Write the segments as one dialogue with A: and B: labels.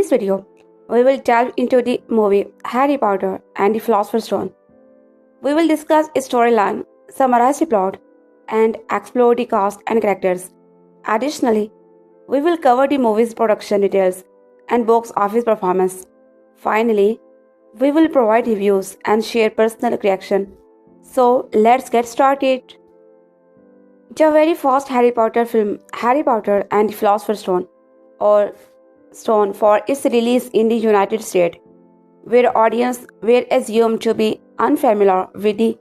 A: this video, we will delve into the movie Harry Potter and the Philosopher's Stone. We will discuss its storyline, summarize the plot, and explore the cast and characters. Additionally, we will cover the movie's production details and box office performance. Finally, we will provide reviews and share personal reaction. So let's get started. The very first Harry Potter film, Harry Potter and the Philosopher's Stone, or Stone, for its release in the United States, where audiences were assumed to be unfamiliar with the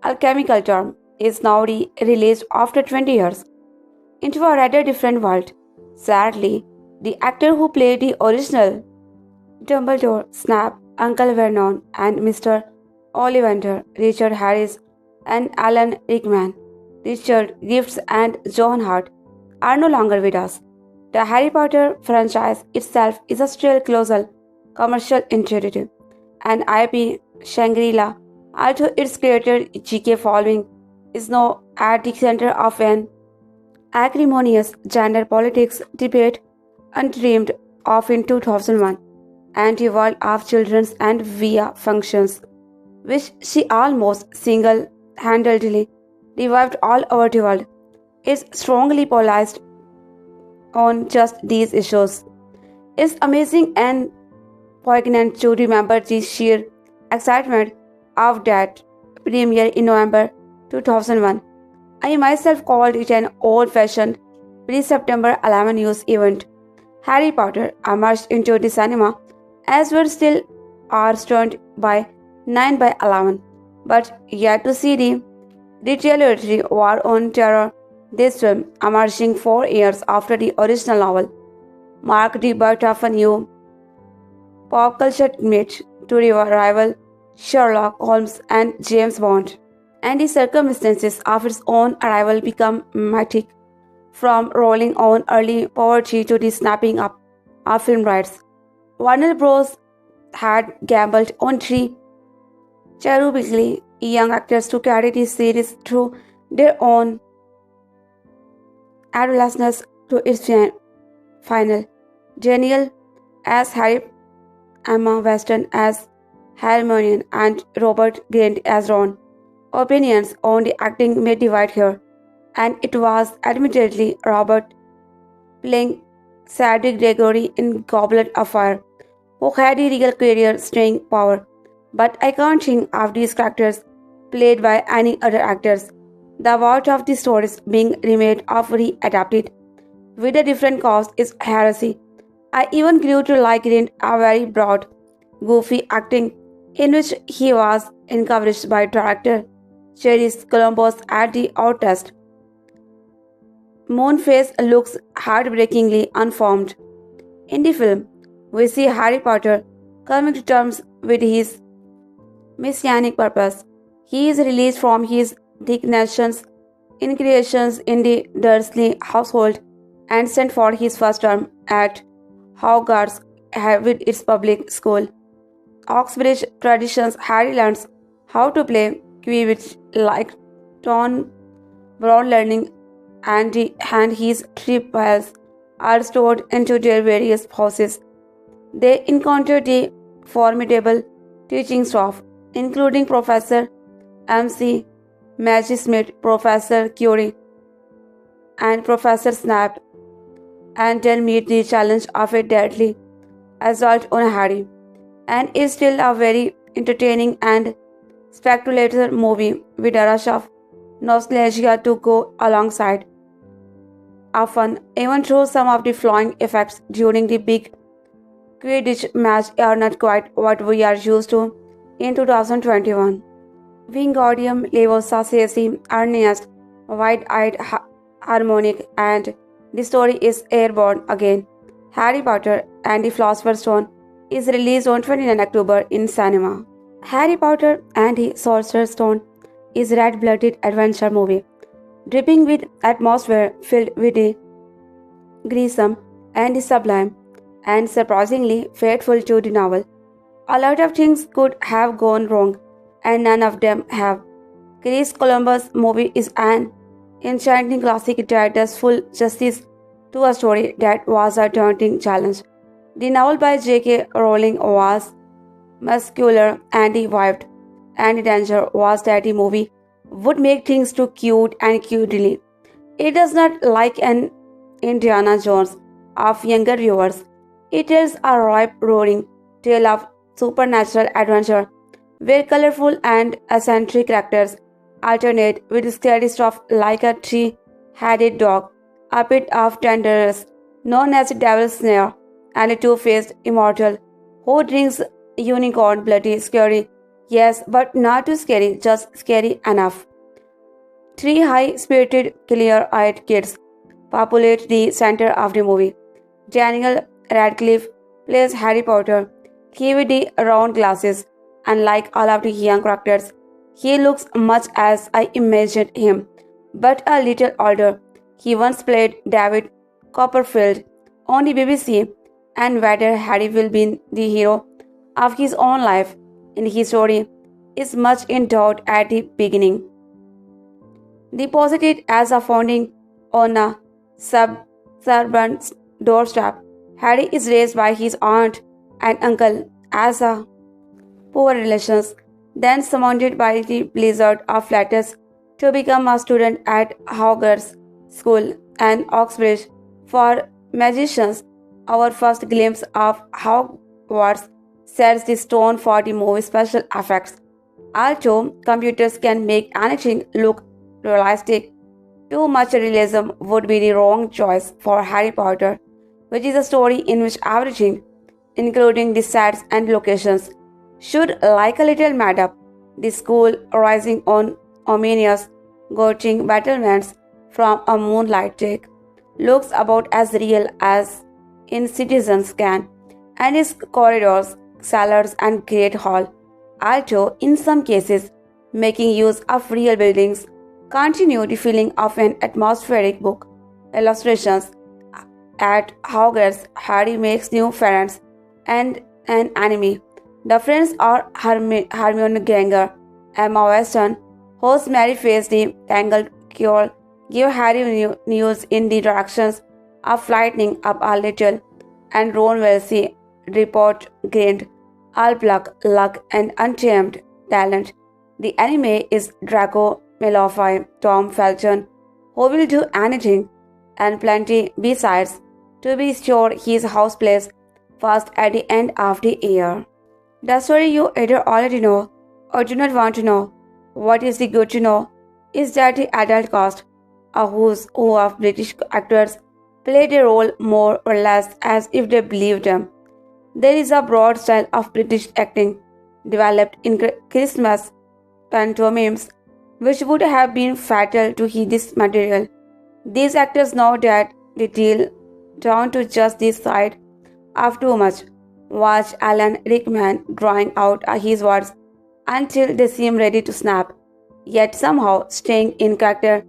A: alchemical term, is now released after 20 years into a rather different world. Sadly, the actor who played the original Dumbledore, Snape, Uncle Vernon, and Mr. Ollivander, Richard Harris, and Alan Rickman, Richard Gifts, and John Hart, are no longer with us. The Harry Potter franchise itself is a still colossal commercial entity, an IP Shangri-La, although its creator J.K. Rowling is now at the center of an acrimonious gender politics debate undreamed of in 2001, and the world of children's and via functions, which she almost single-handedly revived all over the world, is strongly polarized on just these issues. It's amazing and poignant to remember the sheer excitement of that premiere in November 2001. I myself called it an old-fashioned pre-September 11 news event. Harry Potter emerged into the cinema as we still are stunned by 9 by 11, but yet to see the retaliatory war on terror. This film, emerging 4 years after the original novel, marked the birth of a new pop culture myth to rival Sherlock Holmes and James Bond, and the circumstances of its own arrival become mythic, from rolling on early poverty to the snapping up of film rights. Warner Bros. Had gambled on 3 cherubically young actors to carry the series through their own adolescence to its final. Daniel as Harry, Emma Weston as Hermione, and Robert Grant as Ron. Opinions on the acting may divide here, and it was admittedly Robert playing Cedric Diggory in Goblet of Fire who had a real career staying power, but I can't think of these characters played by any other actors. The world of the stories being remade or re-adapted with a different cast is heresy. I even grew to like Grant a very broad, goofy acting in which he was encouraged by director Chris Columbus at the outcast. Moonface looks heartbreakingly unformed. In the film, we see Harry Potter coming to terms with his messianic purpose. He is released from his dignations in creations in the Dursley household and sent for his first term at Hogwarts with its public school. Oxbridge traditions, Harry learns how to play Quidditch like Tom Brown learning and his triples are stored into their various houses. They encounter the formidable teaching staff, including Professor M.C. Maggie Smith, Professor Curie, and Professor Snape, and then meet the challenge of a deadly assault on Harry. And it's still a very entertaining and spectacular movie with a rush of nostalgia to go alongside. Often, even though some of the flying effects during the big Quidditch match are not quite what we are used to in 2021. Wingardium Leviosa says the earnest, wide-eyed harmonic, and the story is airborne again. Harry Potter and the Philosopher's Stone is released on 29 October in cinema. Harry Potter and the Sorcerer's Stone is a red-blooded adventure movie, dripping with atmosphere filled with the gruesome and the sublime, and surprisingly faithful to the novel. A lot of things could have gone wrong, and none of them have. Chris Columbus' movie is an enchanting classic that does full justice to a story that was a daunting challenge. The novel by J.K. Rowling was muscular and revived, and the danger was that the movie would make things too cute and cutely. It does not like an Indiana Jones of younger viewers. It tells a ripe, roaring tale of supernatural adventure where colorful and eccentric characters alternate with scary stuff like a three-headed dog, a pit of tenderness known as the Devil's Snare, and a two-faced immortal who drinks unicorn bloody scary. Yes, but not too scary, just scary enough. Three high spirited, clear eyed kids populate the center of the movie. Daniel Radcliffe plays Harry Potter. He with the round glasses, and like all of the young characters, he looks much as I imagined him, but a little older. He once played David Copperfield on the BBC, and whether Harry will be the hero of his own life in his story is much in doubt at the beginning. Deposited as a founding on a suburban's doorstep, Harry is raised by his aunt and uncle as a poor relations, then summoned by the blizzard of letters to become a student at Hogwarts School and Oxbridge for magicians. Our first glimpse of Hogwarts sets the tone for the movie's special effects. Although computers can make anything look realistic, too much realism would be the wrong choice for Harry Potter, which is a story in which everything, including the sets and locations, should like a little mad up. The school rising on ominous, gorging battlements from a moonlight deck looks about as real as in Citizens can, and its corridors, cellars, and great hall, although in some cases making use of real buildings, continue the feeling of an atmospheric book. Illustrations at Hogwarts, Harry makes new friends and an enemy. The friends are Hermione Granger, Emma Weston, host Mary Face the Tangled Cure, give Harry news in the directions of lightening up a little, and Ron Weasley report gained all pluck, luck, and untamed talent. The enemy is Draco Malfoy, Tom Felton, who will do anything and plenty besides to be sure his house plays first at the end of the year. The story you either already know or do not want to know. What is the good to know is that the adult cast, a who's who of British actors, play their role more or less as if they believed them. There is a broad style of British acting developed in Christmas pantomimes, which would have been fatal to this material. These actors know that they deal down to just this side of too much. Watch Alan Rickman drawing out his words until they seem ready to snap, yet somehow staying in character.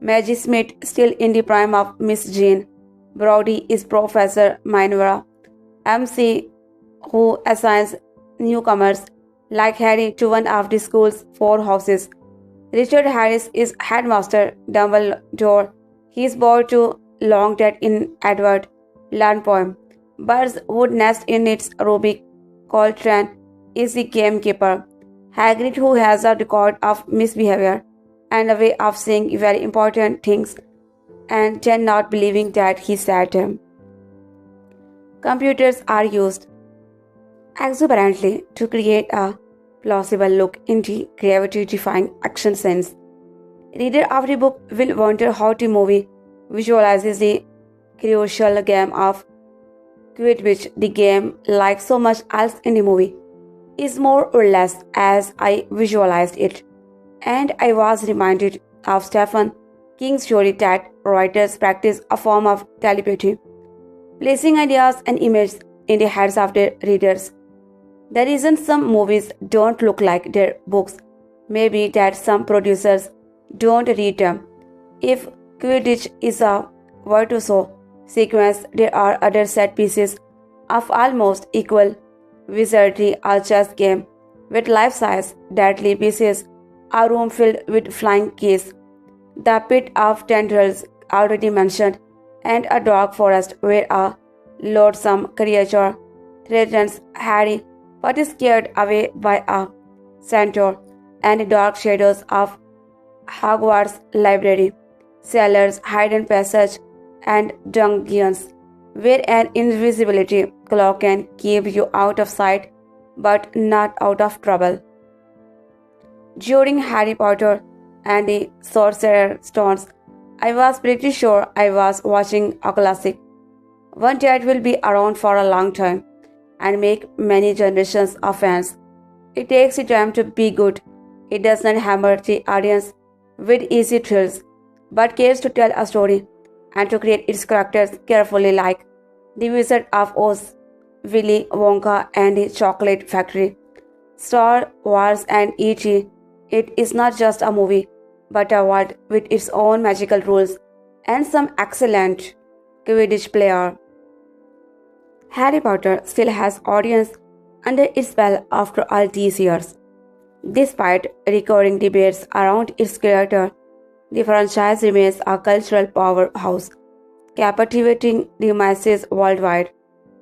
A: Maggie Smith, still in the prime of Miss Jane Brody, is Professor Minora, MC, who assigns newcomers like Harry to one of the school's four houses. Richard Harris is Headmaster Dumbledore. He is born to long dead in Edward Learn poem. Birds would nest in its ruby. Coltrane is the gamekeeper. Hagrid, who has a record of misbehavior and a way of saying very important things and then not believing that he said them. Computers are used exuberantly to create a plausible look in the gravity-defying action scenes. Reader of the book will wonder how the movie visualizes the crucial game of Quidditch. The game, like so much else in the movie, is more or less as I visualized it, and I was reminded of Stephen King's story that writers practice a form of telepathy, placing ideas and images in the heads of their readers. The reason some movies don't look like their books may be that some producers don't read them. If Quidditch is a virtuoso sequence, there are other set pieces of almost equal wizardry, a chess game with life-size deadly pieces, a room filled with flying keys, the pit of tendrils already mentioned, and a dark forest where a loathsome creature threatens Harry but is scared away by a centaur and the dark shadows of Hogwarts library, cellars, hidden passage, and dungeons, where an invisibility cloak can keep you out of sight but not out of trouble. During Harry Potter and the Sorcerer's Stones, I was pretty sure I was watching a classic, one that will be around for a long time and make many generations of fans. It takes the time to be good. It does not hammer the audience with easy thrills, but cares to tell a story and to create its characters carefully, like The Wizard of Oz, Willy Wonka and the Chocolate Factory, Star Wars and E.T. It is not just a movie, but a world with its own magical rules and some excellent Quidditch player. Harry Potter still has audience under its spell after all these years. Despite recurring debates around its creator, the franchise remains a cultural powerhouse, captivating the masses worldwide.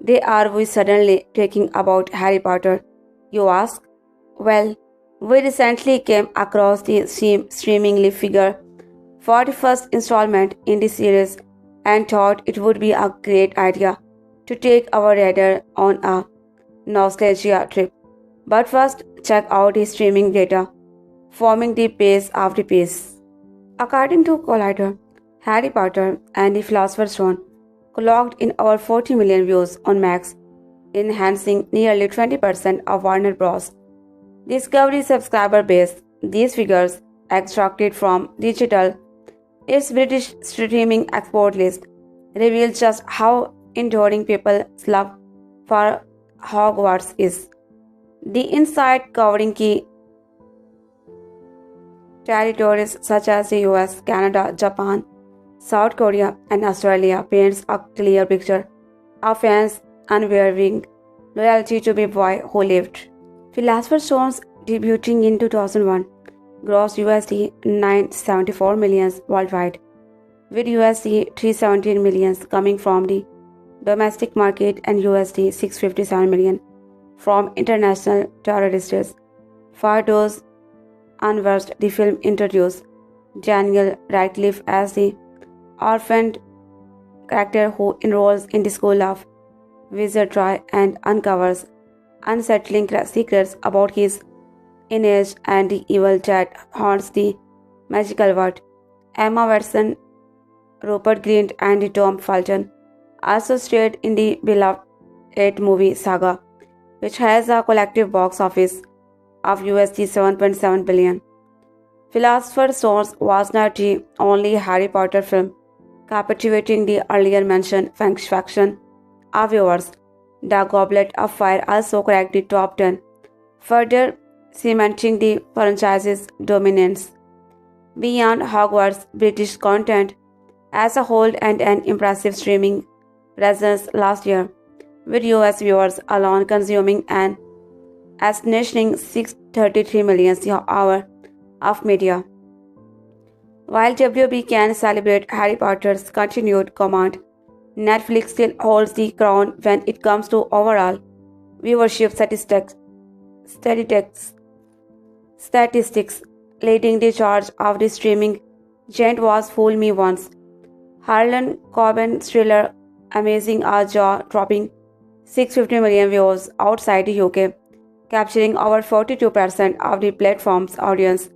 A: They are we suddenly talking about Harry Potter, you ask? Well, we recently came across the streaming figure for the first installment in the series and thought it would be a great idea to take our reader on a nostalgia trip. But first, check out the streaming data, forming the pace of the piece. According to Collider, Harry Potter and the Philosopher's Stone clocked in over 40 million views on Max, enhancing nearly 20% of Warner Bros. Discovery subscriber base. These figures, extracted from Digital, its British streaming export list, reveal just how enduring people's love for Hogwarts is. The insight covering key territories such as the US, Canada, Japan, South Korea, and Australia paints a clear picture of fans' unwavering loyalty to the boy who lived. Philosopher's Stones, debuting in 2001, grossed USD 974 millions worldwide, with USD 317 millions coming from the domestic market and USD 657 million from international terrorists. For those unversed, the film introduced Daniel Radcliffe as the orphaned character who enrolls in the school of Wizardry and uncovers unsettling secrets about his lineage and the evil that haunts the magical world. Emma Watson, Rupert Grint, and Tom Felton also starred in the beloved 8-movie saga, which has a collective box office of USD 7.7 billion. Philosopher's Stone was not the only Harry Potter film captivating the earlier mentioned faction of viewers. The Goblet of Fire also cracked the top 10, further cementing the franchise's dominance. Beyond Hogwarts, British content as a whole and an impressive streaming presence last year, with US viewers alone consuming an astonishing 633 million hours of media. While WB can celebrate Harry Potter's continued command, Netflix still holds the crown when it comes to overall viewership statistics. Leading the charge of the streaming giant was Fool Me Once, Harlan Coben's thriller amazing a jaw-dropping 650 million views outside the UK, capturing over 42% of the platform's audience.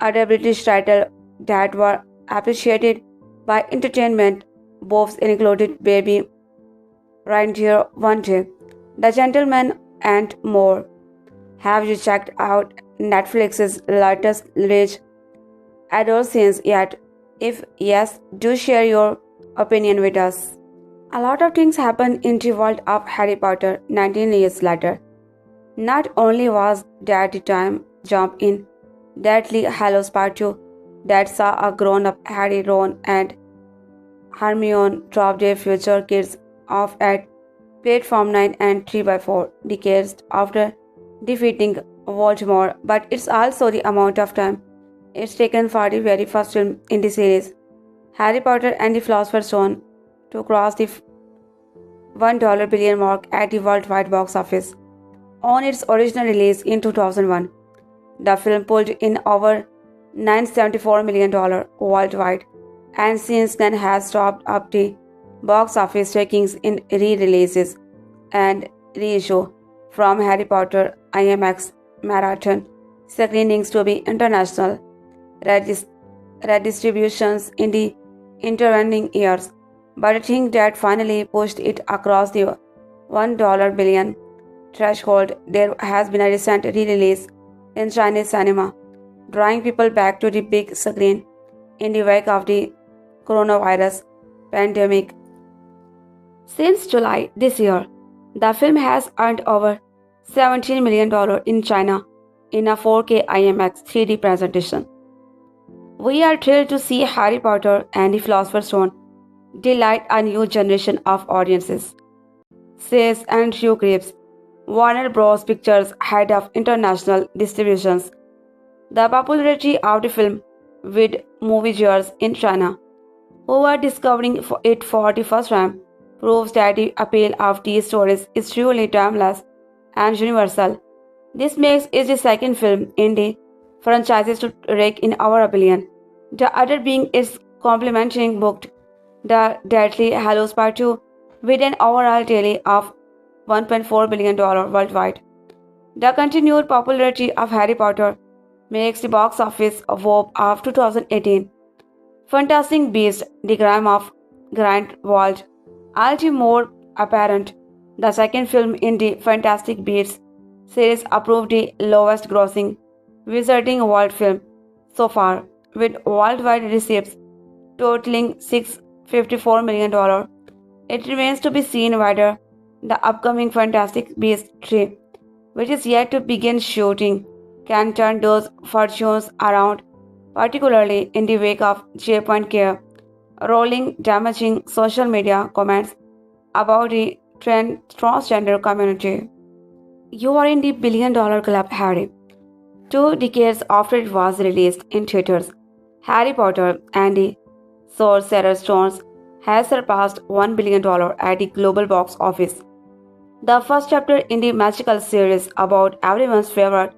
A: Other British titles that were appreciated by entertainment buffs included Baby Reindeer One Day, The Gentleman, and more. Have you checked out Netflix's latest rich adult scenes yet? If yes, do share your opinion with us. A lot of things happened in the world of Harry Potter 19 years later. Not only was there the time jump in Deathly Hallows Part 2 that saw a grown-up Harry, Ron, and Hermione drop their future kids off at Platform 9 and 3x4 decades after defeating Voldemort, but it's also the amount of time it's taken for the very first film in the series, Harry Potter and the Philosopher's Stone, to cross the $1 billion mark at the worldwide box office. On its original release in 2001, the film pulled in over $974 million worldwide and since then has topped up the box office rankings in re-releases and reissue, from Harry Potter IMAX marathon screenings to be international redistributions in the intervening years. But the thing that finally pushed it across the $1 billion threshold, there has been a recent re-release in Chinese cinema, drawing people back to the big screen in the wake of the coronavirus pandemic. Since July this year, the film has earned over $17 million in China in a 4K IMAX 3D presentation. We are thrilled to see Harry Potter and the Philosopher's Stone delight a new generation of audiences, says Andrew Graves, Warner Bros. Pictures head of international distributions. The popularity of the film with moviegoers in China, who are discovering it for the first time, proves that the appeal of these stories is truly timeless and universal. This makes it the second film in the franchise to rake in over $1 billion, the other being its complementing book, The Deathly Hallows Part 2, with an overall tally of $1.4 billion worldwide. The continued popularity of Harry Potter makes the box office whoop of 2018 Fantastic Beasts: The Crime of Grindelwald all the more apparent. The second film in the Fantastic Beasts series approved the lowest grossing Wizarding World film so far, with worldwide receipts totaling $654 million. It remains to be seen whether the upcoming Fantastic Beasts 3, which is yet to begin shooting, can turn those fortunes around, particularly in the wake of J.K. Rowling damaging social media comments about the transgender community. You are in the $1 billion club, Harry. 2 decades after it was released in theaters, Harry Potter and the Sorcerer's Stone has surpassed $1 billion at the global box office. The first chapter in the magical series about everyone's favorite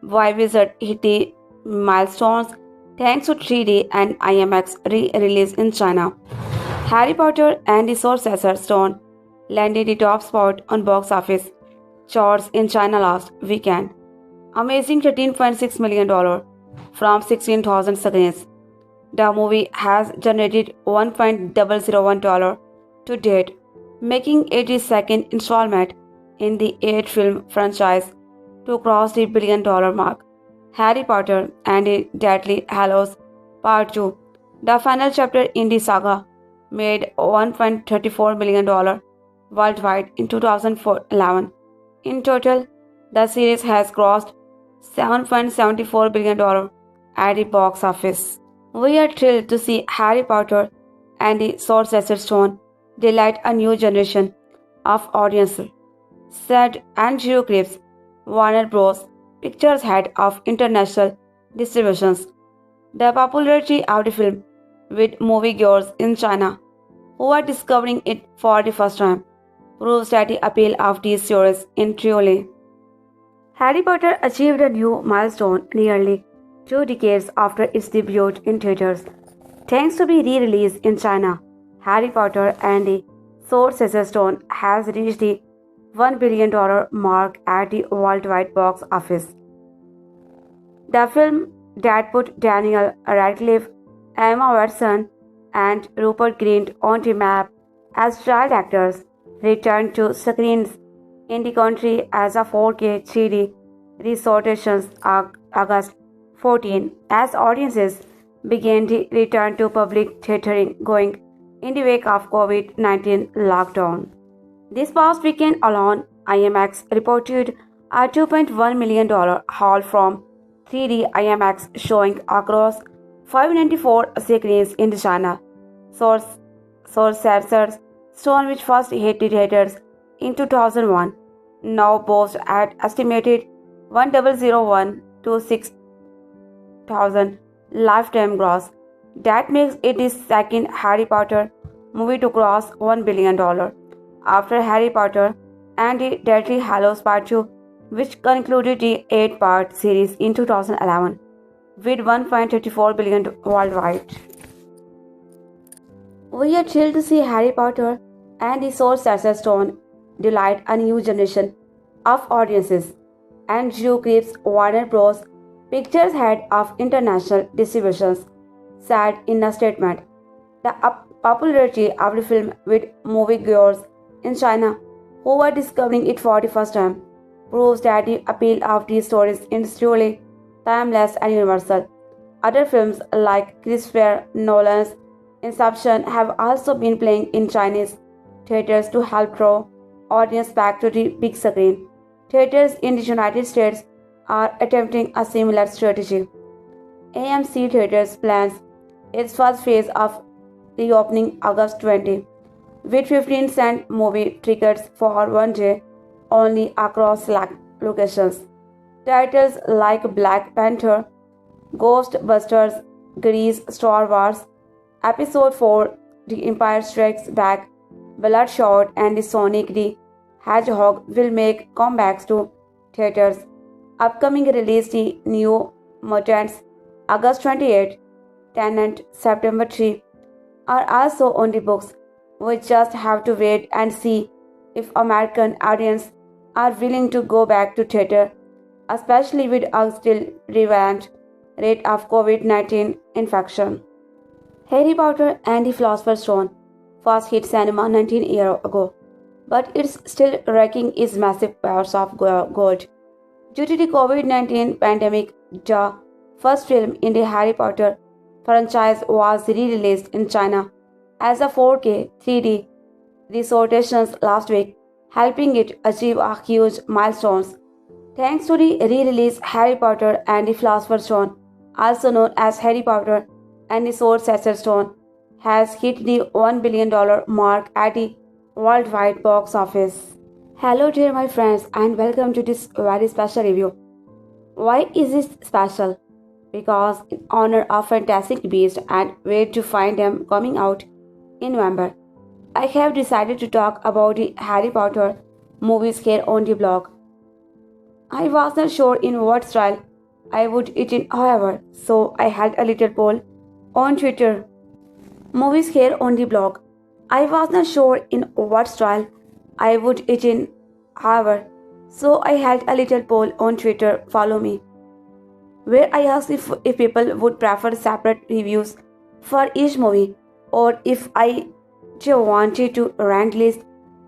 A: boy wizard hit the milestones thanks to 3D and IMAX re-release in China. Harry Potter and the Sorcerer's Stone landed the top spot on box office charts in China last weekend, amazing $13.6 million from 16,000 screens. The movie has generated $1.001 to date, making it the second installment in the 8-film franchise to cross the $1 billion mark. Harry Potter and the Deathly Hallows Part 2, the final chapter in the saga, made $1.34 million worldwide in 2011. In total, the series has grossed $7.74 billion at the box office. We are thrilled to see Harry Potter and the Sorcerer's Stone delight a new generation of audiences, said Andrew Graves, Warner Bros. Pictures head of international distributions. The popularity of the film with moviegoers in China, who are discovering it for the first time, proves that the appeal of these stories in truly. Harry Potter achieved a new milestone nearly 2 decades after its debut in theaters. Thanks to be re-released in China, Harry Potter and the Sorcerer's Stone has reached the $1 billion mark at the worldwide box office. The film that put Daniel Radcliffe, Emma Watson, and Rupert Grint on the map as child actors returned to screens in the country as a 4K 3D restoration August 14 as audiences began to return to public theatering going in the wake of COVID-19 lockdown. This past weekend alone, IMAX reported a $2.1 million haul from 3D IMAX showing across 594 screens in China. Sorcerer's Stone, which first hit the theaters in 2001, now boasts at estimated 1,001 to 6,000 lifetime gross. That makes it the second Harry Potter movie to cross $1 billion, after Harry Potter and the Deathly Hallows Part 2, which concluded the 8-part series in 2011 with 1.34 billion worldwide. We are thrilled to see Harry Potter and the Sorcerer's Stone delight a new generation of audiences, and Drew Creep's Warner Bros. Pictures head of international distributions said in a statement. The popularity of the film with moviegoers in China who were discovering it for the first time proves that the appeal of these stories is truly timeless and universal. Other films like Christopher Nolan's Inception have also been playing in Chinese theaters to help draw audience back to the big screen. Theaters in the United States are attempting a similar strategy. AMC Theaters plans its first phase of reopening August 20, with 15-cent movie tickets for one day only across select locations. Titles like Black Panther, Ghostbusters, Grease, Star Wars, Episode 4, The Empire Strikes Back, Bloodshot, and the Sonic the Hedgehog will make comebacks to theaters. Upcoming release The New Mutants, August 28, Tenant, September 3, are also on the books. We just have to wait and see if American audiences are willing to go back to theater, especially with a still prevalent rate of COVID-19 infection. Harry Potter and the Philosopher's Stone first hit cinema 19 years ago, but it's still raking its massive powers of gold. Due to the COVID-19 pandemic, the first film in the Harry Potter franchise was re-released in China as a 4K 3D restoration last week, helping it achieve a huge milestone. Thanks to the re-release, Harry Potter and the Philosopher's Stone, also known as Harry Potter and the Sorcerer's Stone, has hit the $1 billion mark at the worldwide box office. Hello dear my friends, and welcome to this very special review. Why is this special? Because in honor of Fantastic Beasts and where to find them coming out in November, I have decided to talk about the Harry Potter movies here on the blog. I was not sure in what style I would it in, however, so I held a little poll on Twitter. Movies here on the blog. I was not sure in what style I would it in, however, so I held a little poll on Twitter. Follow me, where I asked if people would prefer separate reviews for each movie or if I just wanted to rank list,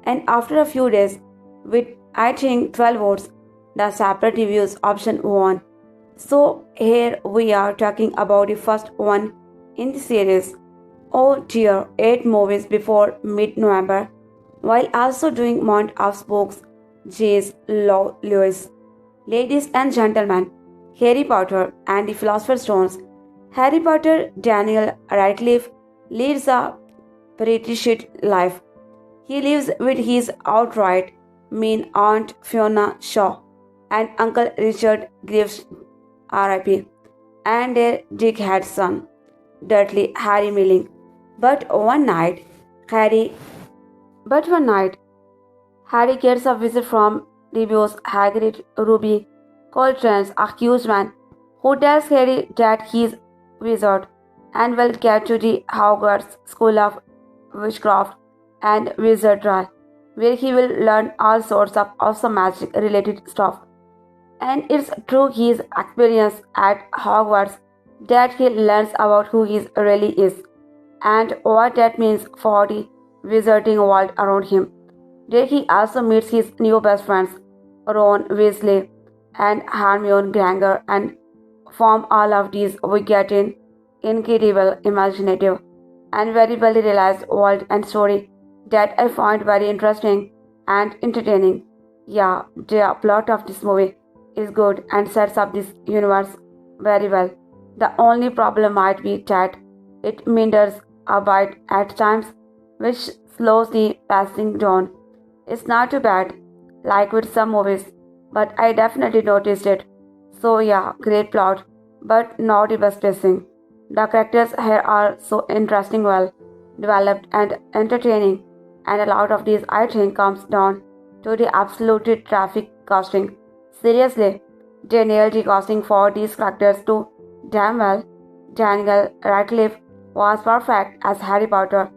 A: and after a few days, with I think 12 votes, the separate reviews option won. So here we are talking about the first one in the series. Oh dear, 8 movies before mid-November, while also doing month of spooks. J.S. Lewis. Ladies and gentlemen, Harry Potter and the Philosopher's Stones. Harry Potter Daniel Radcliffe leads a pretty shit life. He lives with his outright mean Aunt Fiona Shaw and Uncle Richard Graves R.I.P. and their dickhead son, Dudley Harry Milling. But one night, Harry gets a visit from Rebus Hagrid Ruby Coltrane's accused man, who tells Harry that he's wizard and will get to the Hogwarts School of Witchcraft and Wizardry, where he will learn all sorts of awesome magic related stuff. And it's through his experience at Hogwarts that he learns about who he really is and what that means for the wizarding world around him. There he also meets his new best friends, Ron Weasley and Hermione Granger, and from all of these we get an incredible, imaginative, and very well realized world and story that I find very interesting and entertaining. Yeah, the plot of this movie is good and sets up this universe very well. The only problem might be that it meanders a bit at times, which slows the passing down. It's not too bad, like with some movies, but I definitely noticed it. So yeah, great plot, but not the best pacing. The characters here are so interesting, well developed and entertaining, And a lot of this, I think, comes down to the absolute traffic casting. Seriously, they nailed the casting for these characters too damn well. Daniel Radcliffe was perfect as Harry Potter,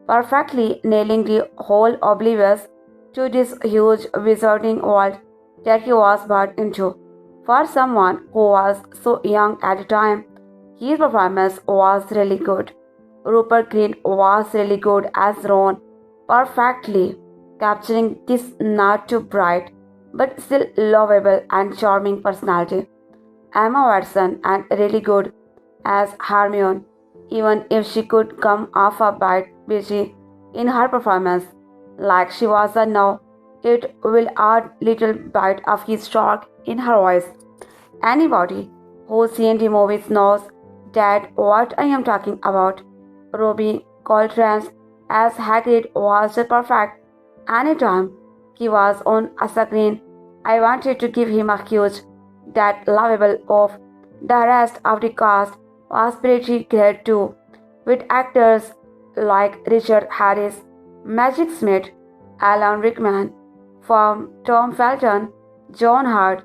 A: perfectly nailing the whole oblivious to this huge wizarding world that he was brought into. For someone who was so young at the time, his performance was really good. Rupert Grint was really good as Ron, perfectly capturing this not too bright but still lovable and charming personality. Emma Watson and really good as Hermione, even if she could come off a bit busy in her performance, like she was a now. It will add little bit of his shark in her voice. Anybody who's seen the movies knows that what I am talking about. Robbie Coltrane as Hagrid was just perfect. Anytime he was on a screen, I wanted to give him a huge, that lovable off. The rest of the cast was pretty great too, with actors like Richard Harris, Magic Smith, Alan Rickman, from Tom Felton, John Hurt,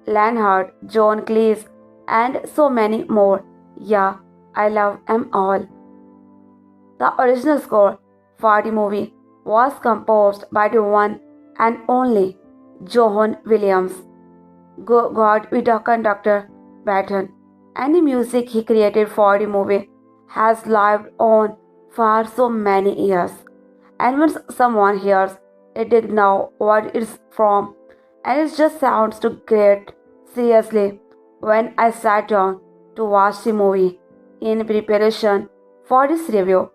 A: Lanhart, John Cleese, and so many more. Yeah, I love them all. The original score for the movie was composed by the one and only John Williams. God with the conductor baton, and the music he created for the movie has lived on for so many years. And when someone hears it, they know what it's from, and it just sounds too great. Seriously, when I sat down to watch the movie in preparation for this review,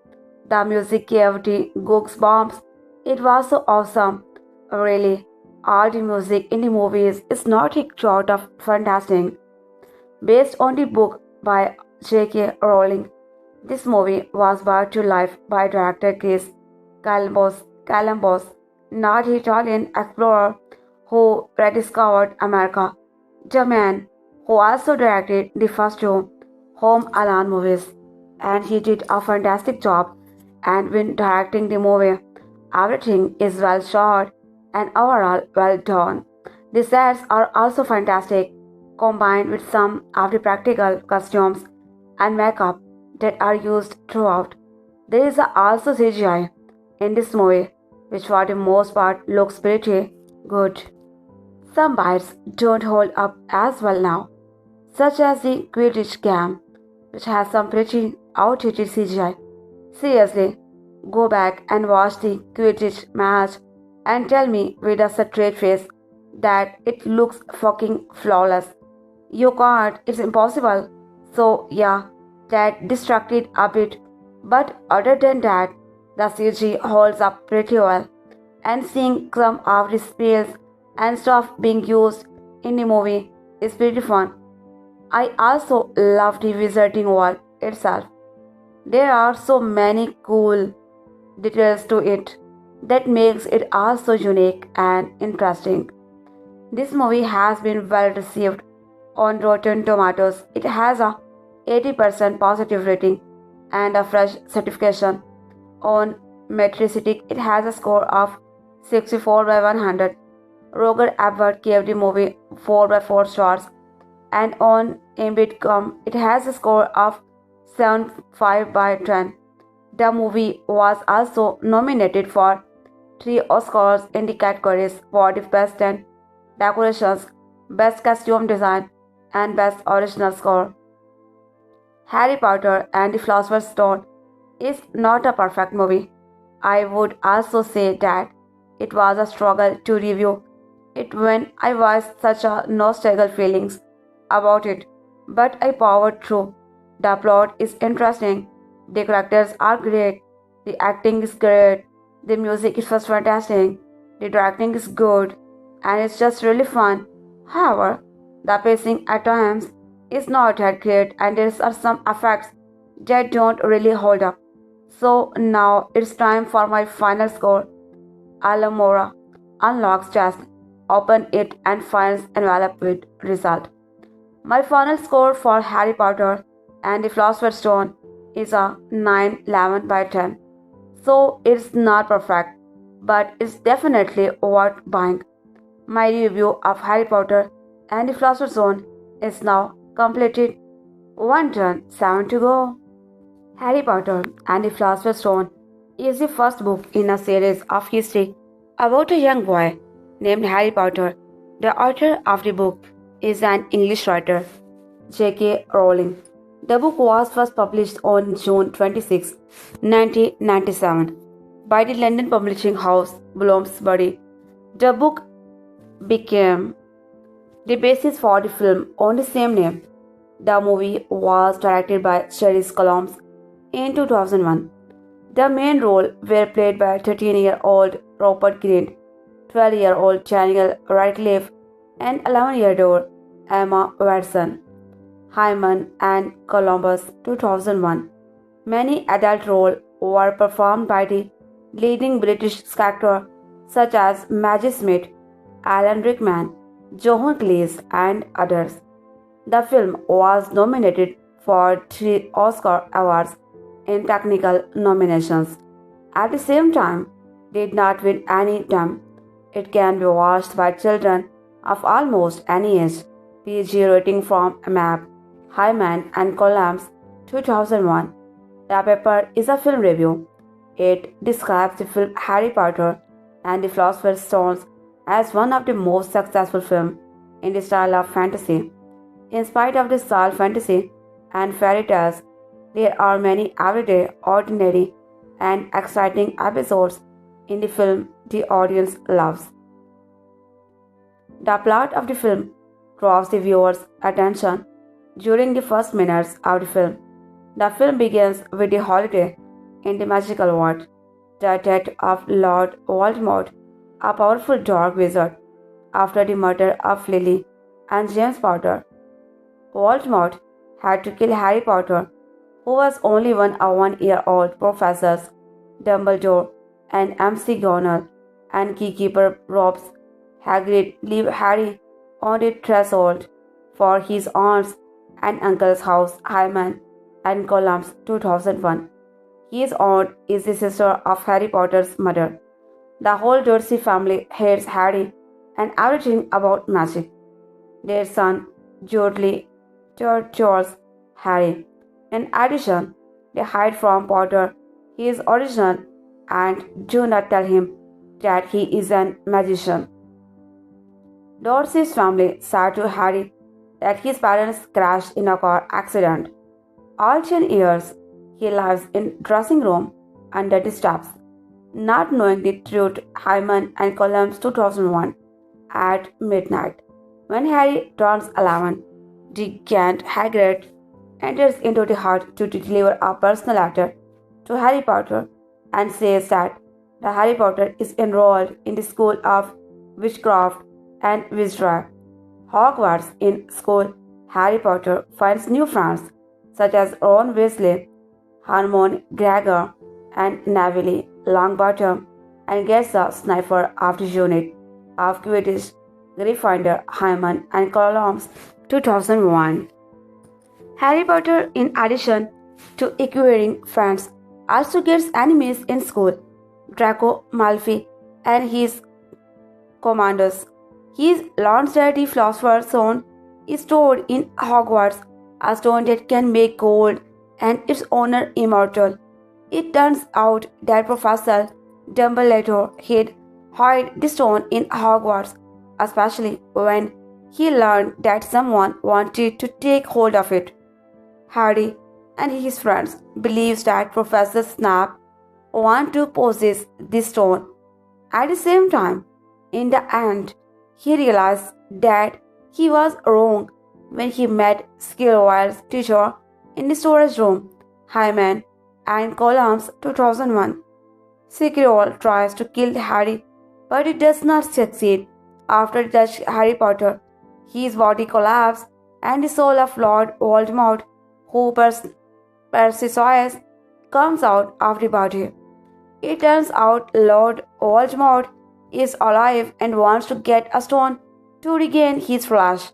A: the music gave the goosebumps. It was so awesome. Really, all the music in the movies is not a short of fantastic. Based on the book by J.K. Rowling, this movie was brought to life by director Chris Columbus, not the Italian explorer who rediscovered America, the man who also directed the first two Home Alone movies, and he did a fantastic job. And when directing the movie, everything is well shot and overall well done. The sets are also fantastic, combined with some of the practical costumes and makeup that are used throughout. There is also CGI in this movie, which for the most part looks pretty good. Some bites don't hold up as well now, such as the Quidditch game, which has some pretty outdated CGI. Seriously, go back and watch the Quidditch match and tell me with a straight face that it looks fucking flawless. You can't, it's impossible. So, yeah, that distracted a bit. But other than that, the CG holds up pretty well. And seeing some of the spells and stuff being used in the movie is pretty fun. I also love the wizarding world itself. There are so many cool details to it that makes it also unique and interesting. This movie has been well received on Rotten Tomatoes. It has a 80% positive rating and a fresh certification. On Metacritic, it has a score of 64 by 100. Roger Ebert gave the movie 4 by 4 stars, and on IMDb, it has a score of 7.5 by 10. The movie was also nominated for 3 Oscars in the categories for the Best and Decorations, Best Costume Design, and Best Original Score. Harry Potter and the Philosopher's Stone is not a perfect movie. I would also say that it was a struggle to review it when I was such a nostalgic feelings about it, but I powered through. The plot is interesting, the characters are great, the acting is great, the music is just fantastic, the directing is good, and it's just really fun. However, the pacing at times is not that great, and there are some effects that don't really hold up. So now it's time for my final score. Alamora unlocks chest, open it, and finds envelope with result. My final score for Harry Potter and the Philosopher's Stone is a 9/11 by 10. so it's not perfect, but it's definitely worth buying. My review of Harry Potter and the Philosopher's Stone is now completed. One done, seven to go. Harry Potter and the Philosopher's Stone is the first book in a series of history about a young boy named Harry Potter. The author of the book is an English writer, J.K. Rowling. The book was first published on June 26, 1997, by the London publishing house Bloomsbury. The book became the basis for the film on the same name. The movie was directed by Cherise Columbus in 2001. The main role were played by 13-year-old Rupert Grint, 12-year-old Daniel Radcliffe, and 11-year-old Emma Watson. Hyman and Columbus 2001. Many adult roles were performed by the leading British actors such as Maggie Smith, Alan Rickman, Joan Cleese, and others. The film was nominated for 3 Oscar awards in technical nominations. At the same time, did not win any of them. It can be watched by children of almost any age. PG rating from MAP, Hyman and Columbus 2001. The paper is a film review. It describes the film Harry Potter and the Philosopher's Stone as one of the most successful films in the style of fantasy. In spite of the style fantasy and fairy tales, there are many everyday, ordinary, and exciting episodes in the film the audience loves. The plot of the film draws the viewer's attention during the first minutes of the film. The film begins with the holiday in the magical world, the death of Lord Voldemort, a powerful dark wizard, after the murder of Lily and James Potter. Voldemort had to kill Harry Potter, who was only one of 1-year-old professors, Dumbledore and MC Gonal and keykeeper Robs Hagrid leave Harry on the threshold for his aunts and uncle's house, Hyman and Columbus 2001. His aunt is the sister of Harry Potter's mother. The whole Dursley family hates Harry and everything about magic. Their son, Dudley, tortures Harry. In addition, they hide from Potter his origin and do not tell him that he is a magician. Darcy's family said to Harry that his parents crashed in a car accident. All 10 years, he lives in dressing room under the steps. Not knowing the truth, Hyman and Columbus 2001 at midnight. When Harry turns 11, the Gant Hagrid enters into the hut to deliver a personal letter to Harry Potter and says that the Harry Potter is enrolled in the School of Witchcraft and Wizardry. Hogwarts in school, Harry Potter finds new friends such as Ron Weasley, Hermione Granger, and Neville Longbottom, and gets a sniper of the unit of Quidditch, Gryffindor, Hyman, and Columbus 2001. Harry Potter, in addition to acquiring friends, also gets enemies in school. Draco Malfoy and his commandos. He learns that the Philosopher's Stone is stored in Hogwarts, a stone that can make gold and its owner immortal. It turns out that Professor Dumbledore hid the stone in Hogwarts, especially when he learned that someone wanted to take hold of it. Harry and his friends believes that Professor Snape want to possess this stone. At the same time, in the end, he realized that he was wrong when he met Skillwild's teacher in the storage room, Hyman and Columbus 2001. Skillwild tries to kill Harry, but it does not succeed. After touching Harry Potter, his body collapses and the soul of Lord Voldemort, who persists, comes out of the body. It turns out Lord Voldemort is alive and wants to get a stone to regain his flesh.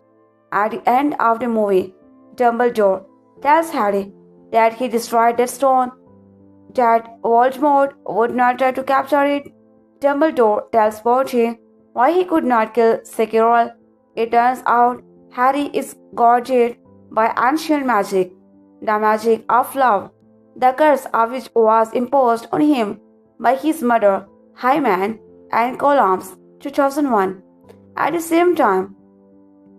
A: At the end of the movie, Dumbledore tells Harry that he destroyed that stone that Voldemort would not try to capture it. Dumbledore tells Pochi why he could not kill Sekirol. It turns out Harry is guarded by ancient magic, the magic of love, the curse of which was imposed on him by his mother, Hyman, and Columns 2001. At the same time,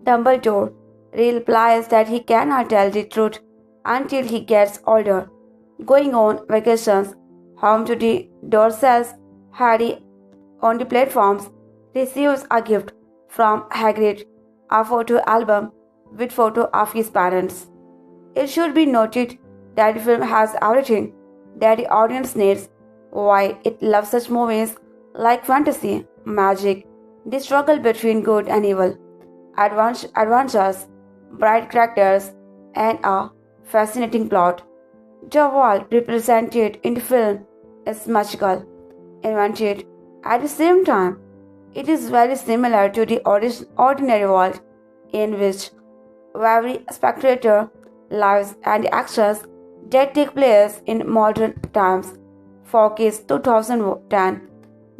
A: Dumbledore replies that he cannot tell the truth until he gets older. Going on vacations home to the Dursleys, Harry on the platforms receives a gift from Hagrid, a photo album with photo of his parents. It should be noted that the film has everything that the audience needs. Why it loves such movies like fantasy, magic, the struggle between good and evil, adventures, bright characters, and a fascinating plot. The world represented in the film is magical, invented. At the same time, it is very similar to the ordinary world in which every spectator lives and the actions that take place in modern times. Focus 2010.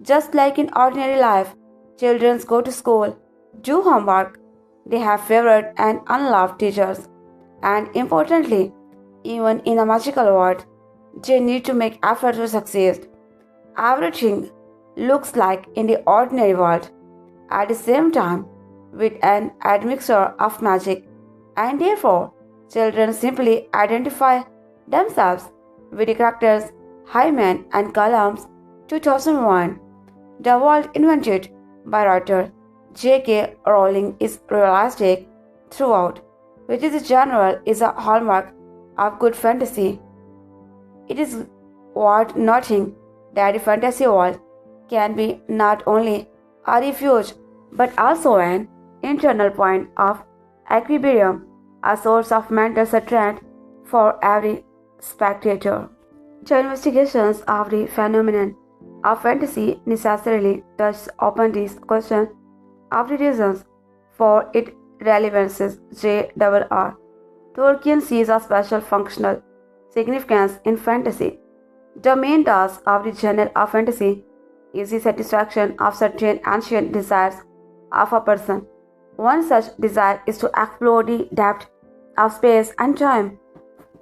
A: Just like in ordinary life, children go to school, do homework, they have favorite and unloved teachers, and importantly, even in a magical world, they need to make effort to succeed. Everything looks like in the ordinary world. At the same time, with an admixture of magic, and therefore, children simply identify themselves with the characters Hyman and Columns 2001. The world invented by writer J.K. Rowling is realistic throughout, which is general is a hallmark of good fantasy. It is worth noting that the fantasy world can be not only a refuge but also an internal point of equilibrium, a source of mental strength for every spectator. The investigations of the phenomenon of fantasy necessarily touch upon this question of the reasons for its relevances. J.R.R. Tolkien sees a special functional significance in fantasy. The main task of the genre of fantasy is the satisfaction of certain ancient desires of a person. One such desire is to explore the depth of space and time.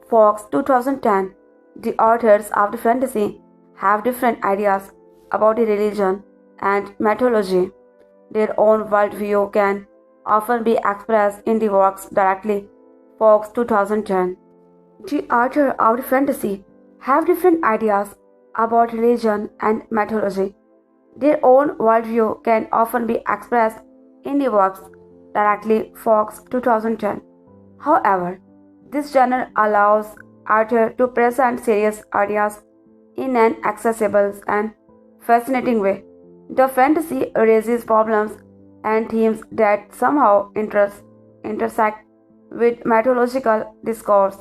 A: Fox 2010. The authors of the fantasy have different ideas about the religion and mythology. Their own worldview can often be expressed in the works directly. Fox 2010. The author of the fantasy have different ideas about religion and mythology. Their own worldview can often be expressed in the works directly. Fox 2010. However, this genre allows author to present serious ideas in an accessible and fascinating way. The fantasy raises problems and themes that somehow intersect with mythological discourse.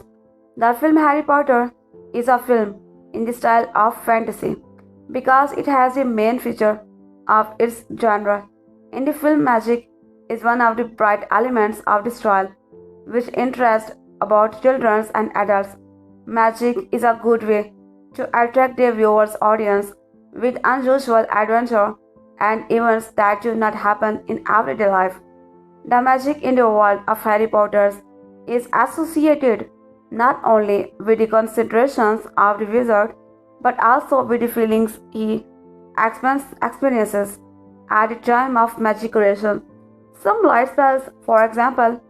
A: The film Harry Potter is a film in the style of fantasy because it has the main feature of its genre. In the film, magic is one of the bright elements of the style, which interests about children and adults. Magic is a good way to attract their viewers' audience with unusual adventure and events that do not happen in everyday life. The magic in the world of Harry Potter is associated not only with the considerations of the wizard but also with the feelings he experiences at the time of magic creation. Some light spells, for example,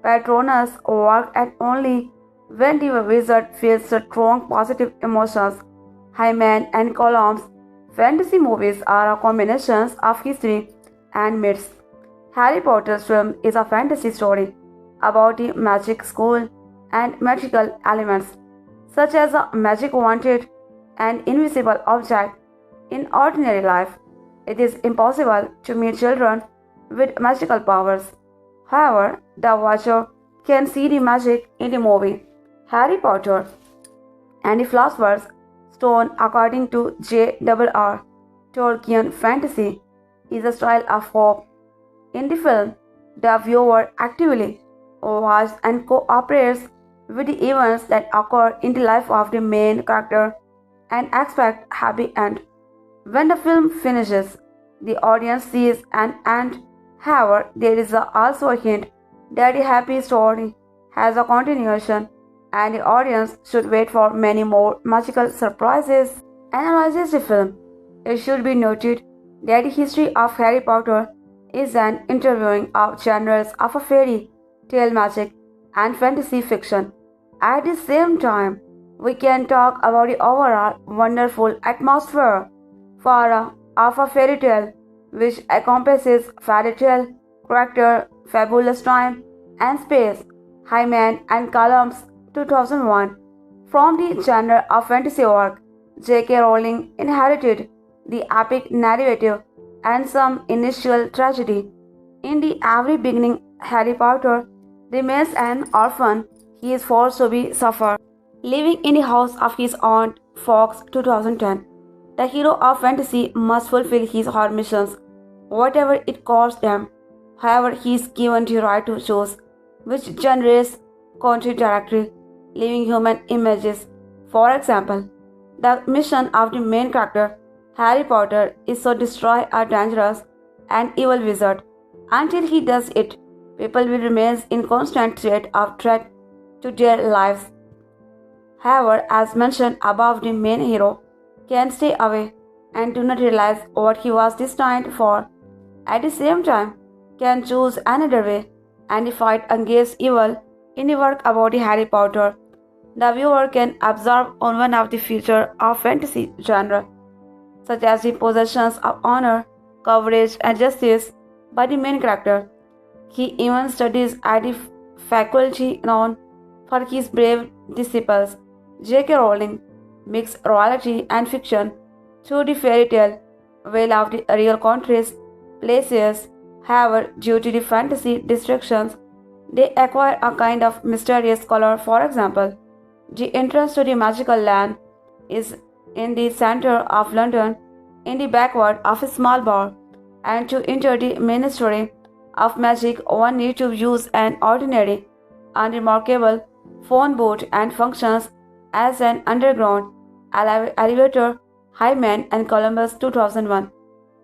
A: Patronus, work and only when the wizard feels strong positive emotions. Hyman and Columns fantasy movies are a combination of history and myths. Harry Potter's film is a fantasy story about the magic school and magical elements, such as a magic wanted and invisible object. In ordinary life, it is impossible to meet children with magical powers. However, the watcher can see the magic in the movie Harry Potter and the Philosopher's Stone. According to J.R.R. Tolkien, fantasy is a style of hope. In the film, the viewer actively watches and cooperates with the events that occur in the life of the main character. and expect happy end. When the film finishes, the audience sees an end. However, there is also a hint that the happy story has a continuation, and the audience should wait for many more magical surprises. Analyzes the film. It should be noted that the history of Harry Potter is an interviewing of genres of a fairy tale magic and fantasy fiction. At the same time, we can talk about the overall wonderful atmosphere of a fairy tale, which encompasses fairy tale, character, fabulous time, and space. Hyman and Columns 2001. From the genre of fantasy work, J.K. Rowling inherited the epic narrative and some initial tragedy. In the very beginning, Harry Potter remains an orphan. He is forced to be suffer, living in the house of his aunt Fox 2010. The hero of fantasy must fulfill his her missions, whatever it costs them. However, he is given the right to choose which genres country directly, living human images. For example, the mission of the main character, Harry Potter, is to destroy a dangerous and evil wizard. Until he does it, people will remain in constant threat to their lives. However, as mentioned above, the main hero can stay away and do not realize what he was destined for. At the same time, can choose another way and fight against evil. In the work about the Harry Potter, the viewer can observe on one of the features of fantasy genre, such as the possessions of honor, courage, and justice by the main character. He even studies at the faculty known for his brave disciples. J.K. Rowling mixed reality and fiction through the fairy tale, while of the real countries, places. However, due to the fantasy distractions, they acquire a kind of mysterious color. For example, the entrance to the magical land is in the center of London, in the backward of a small bar, and to enter the Ministry of Magic, one needs to use an ordinary, unremarkable phone booth and functions as an underground elevator. Hyman and Columbus 2001.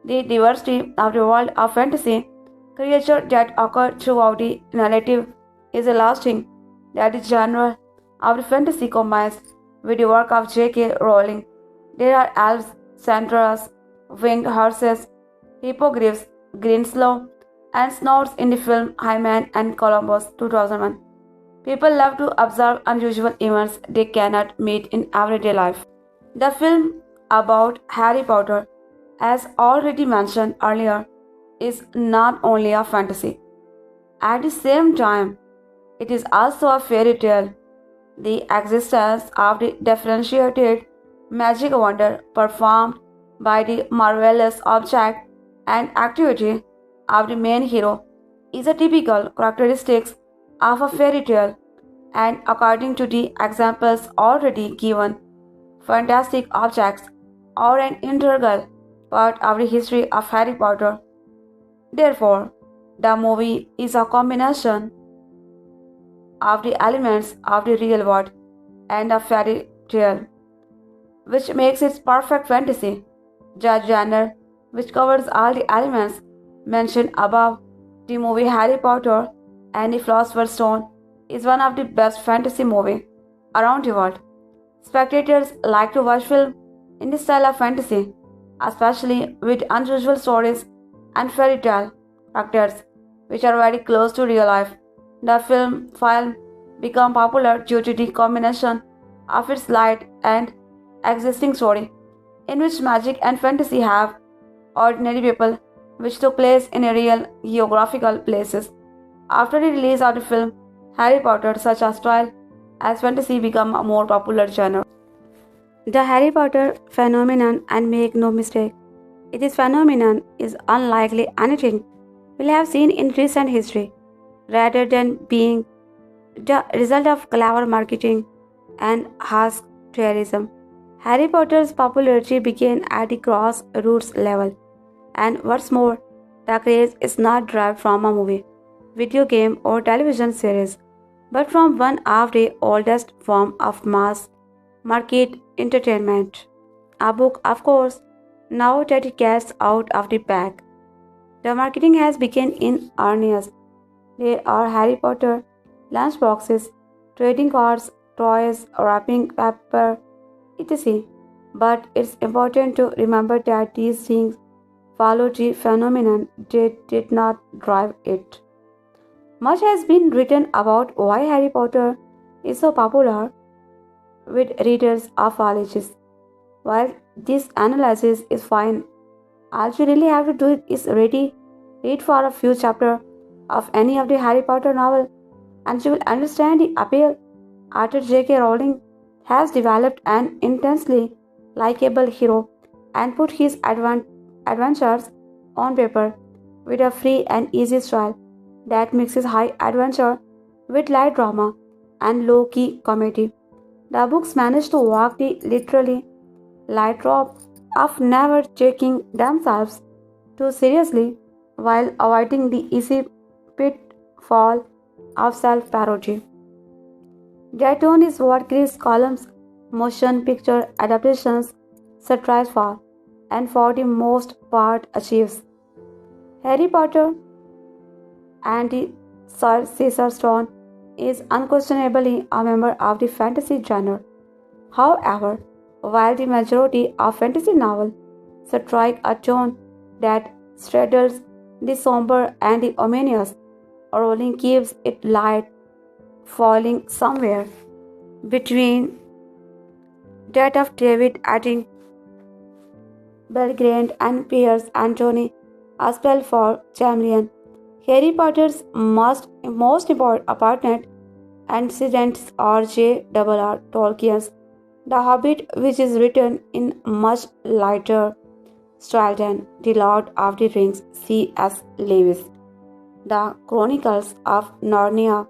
A: The diversity of the world of fantasy creatures that occur throughout the narrative is a lasting that the genre of the fantasy combines with the work of J.K. Rowling. There are elves, centaurs, winged horses, hippogriffs, greenslow, and snorts in the film Hyman and Columbus 2001. People love to observe unusual events they cannot meet in everyday life. The film about Harry Potter, as already mentioned earlier, is not only a fantasy. At the same time, it is also a fairy tale. The existence of the differentiated magic wonder performed by the marvelous object and activity of the main hero is a typical characteristic of a fairy tale, and according to the examples already given, fantastic objects are an integral part of the history of Harry Potter. Therefore, the movie is a combination of the elements of the real world and a fairy tale, which makes it perfect fantasy. The genre, which covers all the elements mentioned above, the movie Harry Potter and the Philosopher's Stone is one of the best fantasy movies around the world. Spectators like to watch films in the style of fantasy, especially with unusual stories and fairy tale characters, which are very close to real life. The film became popular due to the combination of its light and existing story, in which magic and fantasy have ordinary people, which took place in a real geographical places. After the release of the film, Harry Potter, such a style as fantasy, became a more popular genre. The Harry Potter phenomenon, and make no mistake, this phenomenon is unlikely anything we have seen in recent history, rather than being the result of clever marketing and harsh tourism. Harry Potter's popularity began at the grassroots level, and what's more, the craze is not derived from a movie, video game, or television series, but from one of the oldest forms of mass market entertainment. a book, of course, now that it gets out of the bag. The marketing has begun in earnest. There are Harry Potter lunchboxes, trading cards, toys, wrapping paper, etc. But it's important to remember that these things follow the phenomenon that did not drive it. Much has been written about why Harry Potter is so popular with readers of all ages. While this analysis is fine, all you really have to do is read for a few chapters of any of the Harry Potter novel and you will understand the appeal. Arthur J.K. Rowling has developed an intensely likable hero and put his adventures on paper with a free and easy style that mixes high adventure with light drama and low key comedy. The books manage to walk the literally lightrope of never taking themselves too seriously while avoiding the easy pitfall of self parody. That tone is what Chris Column's motion picture adaptations strive for, and for the most part achieves. Harry Potter and the Sorcerer's Stone is unquestionably a member of the fantasy genre. However, while the majority of fantasy novels strike a tone that straddles the somber and the ominous, Rowling keeps it light, falling somewhere between that of David Adding, Belgrand, and Piers Anthony, a spell for Chameleon. Harry Potter's most important apartment antecedents are J.R.R. Tolkien's The Hobbit, which is written in much lighter style than The Lord of the Rings C.S. Lewis. The Chronicles of Narnia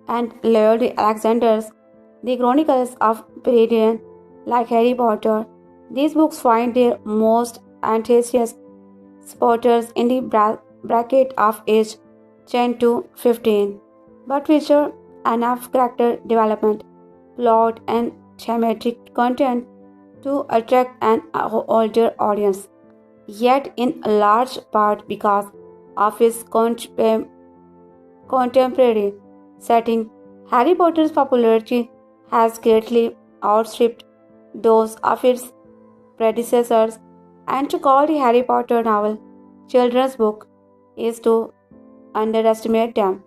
A: and Lord Alexander's The Chronicles of Peridian, like Harry Potter. These books find their most enthusiast supporters in the bracket of age 10 to 15, but feature enough character development, plot, and thematic content to attract an older audience. Yet, in large part because of his contemporary setting, Harry Potter's popularity has greatly outstripped those of its predecessors, and to call the Harry Potter novel children's book is to underestimate them.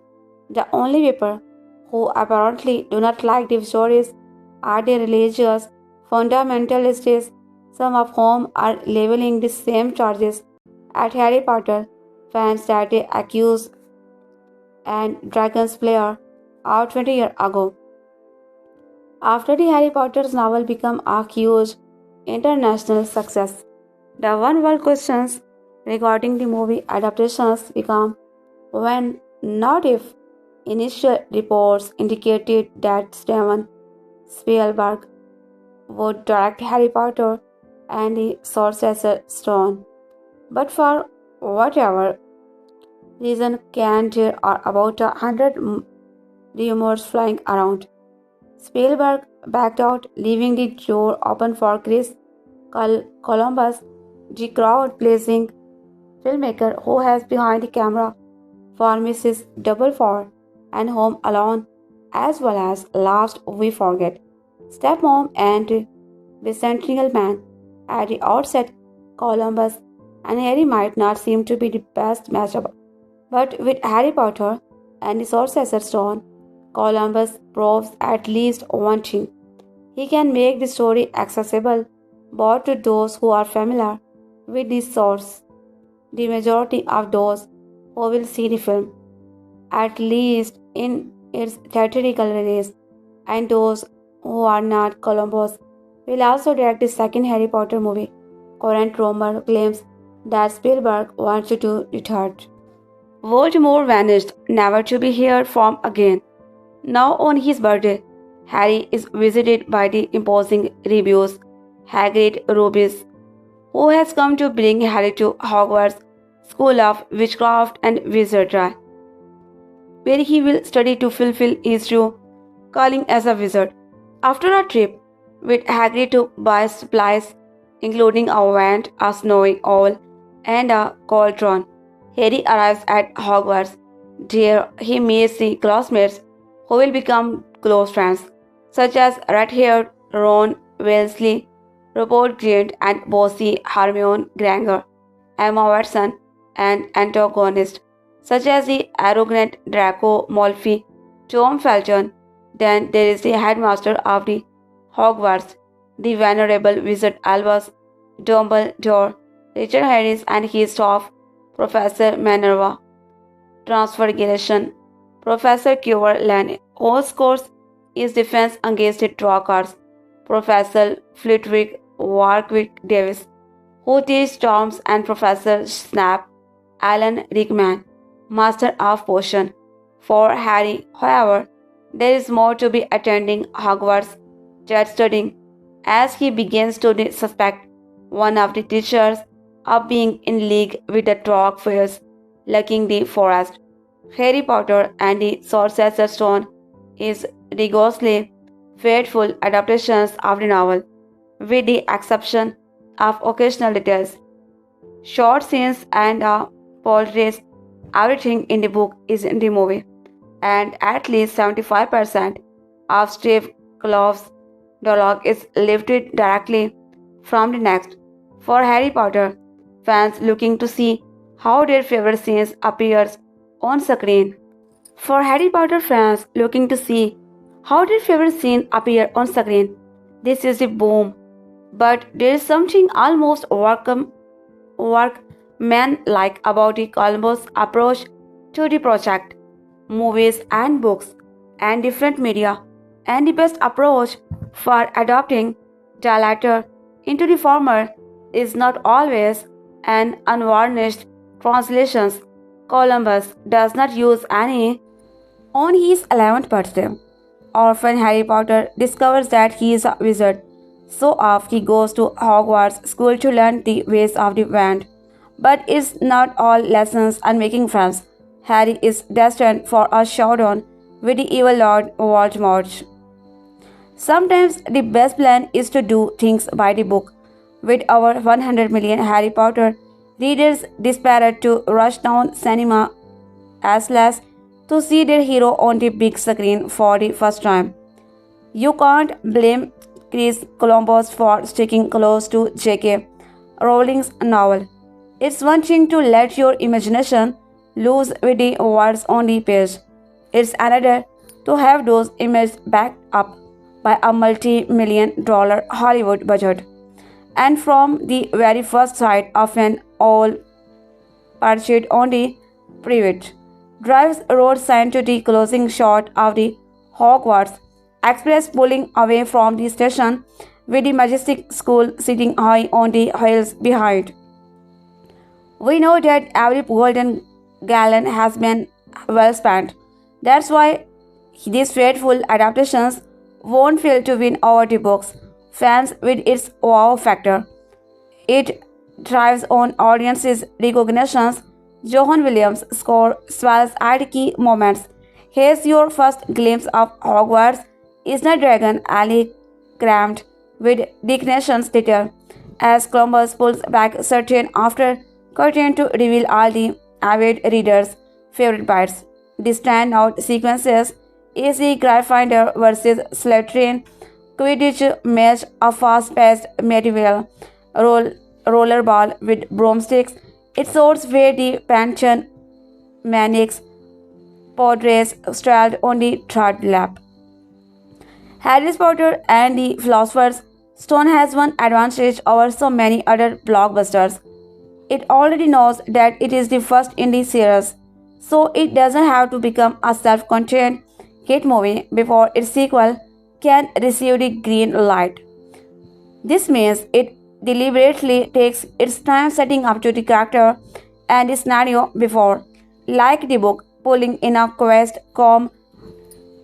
A: The only people who apparently do not like these stories are the religious fundamentalists, some of whom are leveling the same charges at Harry Potter fans that they accuse and Dragon's Slayer of 20 years ago. After the Harry Potter's novel became a huge international success, the one world questions regarding the movie adaptations become when, not if, initial reports indicated that Steven Spielberg would direct Harry Potter and the Sorcerer's Stone. But for whatever reason, there are about 100 rumors flying around. Spielberg backed out, leaving the door open for Chris Columbus, the crowd-pleasing filmmaker who has behind the camera for Mrs. Double Four and Home Alone, as well as Last We Forget, Stepmom and Bicentennial Man. At the outset, Columbus and Harry might not seem to be the best matchup, but with Harry Potter and the Sorcerer's Stone, Columbus proves at least one thing. He can make the story accessible both to those who are familiar with the source, the majority of those who will see the film, at least in its theatrical release, and those who are not. Columbus will also direct the second Harry Potter movie. Current rumor claims that Spielberg wants to do the third. Voldemort vanished, never to be heard from again. Now on his birthday, Harry is visited by the imposing Rubius Hagrid Rubis, who has come to bring Harry to Hogwarts School of Witchcraft and Wizardry, where he will study to fulfill his true calling as a wizard. After a trip with Hagrid to buy supplies, including a wand, a snowy owl, and a cauldron. Harry arrives at Hogwarts. There he meets the classmates who will become close friends, such as red-haired Ron Weasley, Rupert Grint, and bossy Hermione Granger, Emma Watson, and antagonists such as the arrogant Draco Malfoy, Tom Felton. Then there is the headmaster of the Hogwarts, the venerable wizard Albus Dumbledore, Richard Harris and his staff, Professor Minerva, Transfiguration, Professor Cuverlan, whose course is Defense Against the Trocars, Professor Flitwick Warwick Davis, who teaches storms, and Professor Snap, Alan Rickman, Master of Potion. For Harry, however, there is more to be attending Hogwarts jet studying as he begins to suspect one of the teachers of being in league with the Trogfairs lurking the forest. Harry Potter and the Sorcerer's Stone is rigorously faithful adaptations of the novel, with the exception of occasional details. Short scenes and portraits, everything in the book is in the movie, and at least 75% of Steve Klove's dialogue is lifted directly from the next. For Harry Potter fans looking to see how their favorite scenes appears on screen. For Harry Potter fans looking to see how their favorite scene appear on screen, this is the boom. But there is something almost workman-like about the Columbus approach to the project. Movies and books and different media, and the best approach for adopting the latter into the former is not always an unvarnished translation. Columbus does not use any on his 11th birthday. Orphan Harry Potter discovers that he is a wizard, so off he goes to Hogwarts school to learn the ways of the wand. But it's not all lessons and making friends. Harry is destined for a showdown with the evil Lord Voldemort. Sometimes the best plan is to do things by the book. With our 100 million Harry Potter readers desperate to rush down cinema as less to see their hero on the big screen for the first time. You can't blame Chris Columbus for sticking close to J.K. Rowling's novel. It's one thing to let your imagination loose with the words on the page. It's another to have those images backed up by a multi-million-dollar Hollywood budget. And from the very first sight of an owl perched on the privet drives road sign to the closing shot of the Hogwarts Express pulling away from the station with the majestic school sitting high on the hills behind. We know that every golden gallon has been well spent. That's why these faithful adaptations won't fail to win over the books fans with its wow factor. It thrives on audiences' recognitions. Johan Williams' score swells at key moments. Here's your first glimpse of Hogwarts is the dragon alley crammed with dignations detail as Columbus pulls back curtain after curtain to reveal all the avid readers' favorite bites. The standout sequences is the Gryffindor versus Slytherin Quidditch match, a fast-paced medieval rollerball with broomsticks. It sorts where the pension maniacs portrays straddled on the third lap. Harry Potter and the Philosopher's Stone has one advantage over so many other blockbusters. It already knows that it is the first in the series, so it doesn't have to become a self-contained hit movie before its sequel can receive the green light. This means it deliberately takes its time setting up to the character and the scenario before, like the book, pulling in a quest com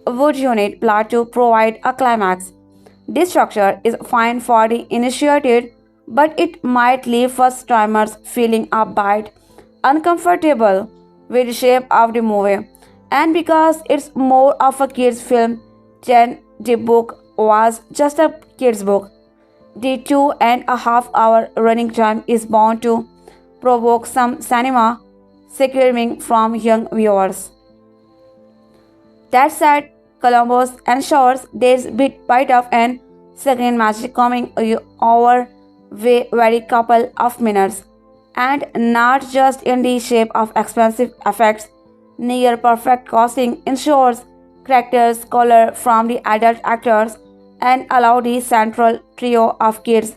A: would unit plot to provide a climax. This structure is fine for the initiated, but it might leave first timers feeling a bit uncomfortable with the shape of the movie. And because it's more of a kids' film than the book was just a kids' book, The 2.5 hour running time is bound to provoke some cinema squirming from young viewers. That said, Columbus ensures there's bit of an second magic coming over very couple of minutes, and not just in the shape of expensive effects. Near perfect casting ensures characters color from the adult actors and allow the central trio of kids,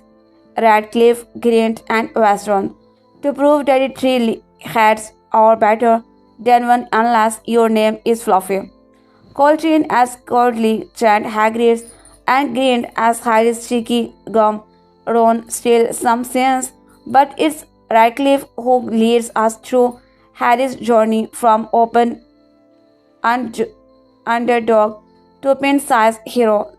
A: Radcliffe, Grant, and Weston, to prove that the three heads are better than one unless your name is Fluffy. Coltrane as Curdly, Chant Hagrid's, and Grant as Harry's cheeky gum. Ron still some sense, but it's Radcliffe who leads us through Harry's journey from open und- underdog to pin-sized hero.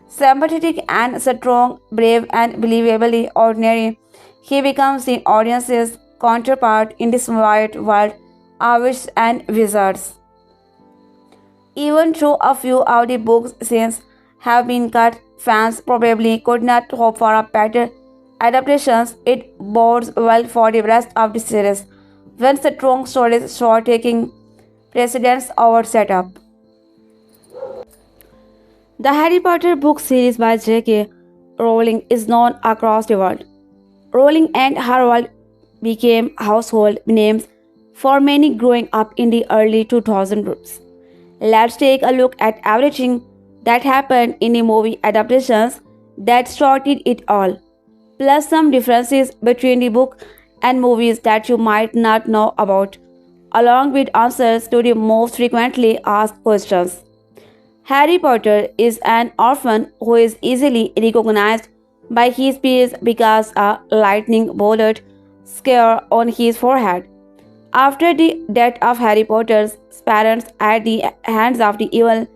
A: Sympathetic and strong, brave and believably ordinary, he becomes the audience's counterpart in this wide world of witches and wizards. Even though a few of the book's scenes have been cut, fans probably could not hope for a better adaptations. It bodes well for the rest of the series when strong stories start taking precedence over setup. The Harry Potter book series by J.K. Rowling is known across the world. Rowling and her world became household names for many growing up in the early 2000s. Let's take a look at everything that happened in the movie adaptations that started it all, plus some differences between the book and movies that you might not know about, along with answers to the most frequently asked questions. Harry Potter is an orphan who is easily recognized by his peers because a lightning bolt scare on his forehead. After the death of Harry Potter's parents at the hands of the evil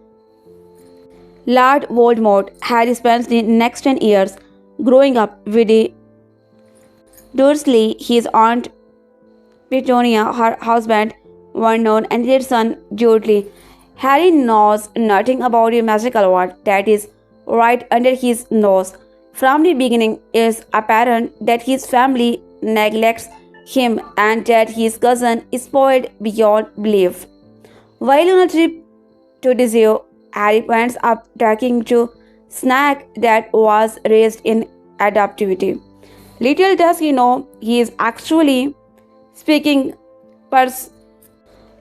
A: Lord Voldemort, Harry spends the next 10 years growing up with the Dursley, his aunt Petunia, her husband Vernon, and their son Dudley. Harry knows nothing about the magical world that is right under his nose. From the beginning, it's apparent that his family neglects him and that his cousin is spoiled beyond belief. While on a trip to the zoo, Harry ends up talking to Snack that was raised in adaptivity. Little does he know he is actually speaking Pers-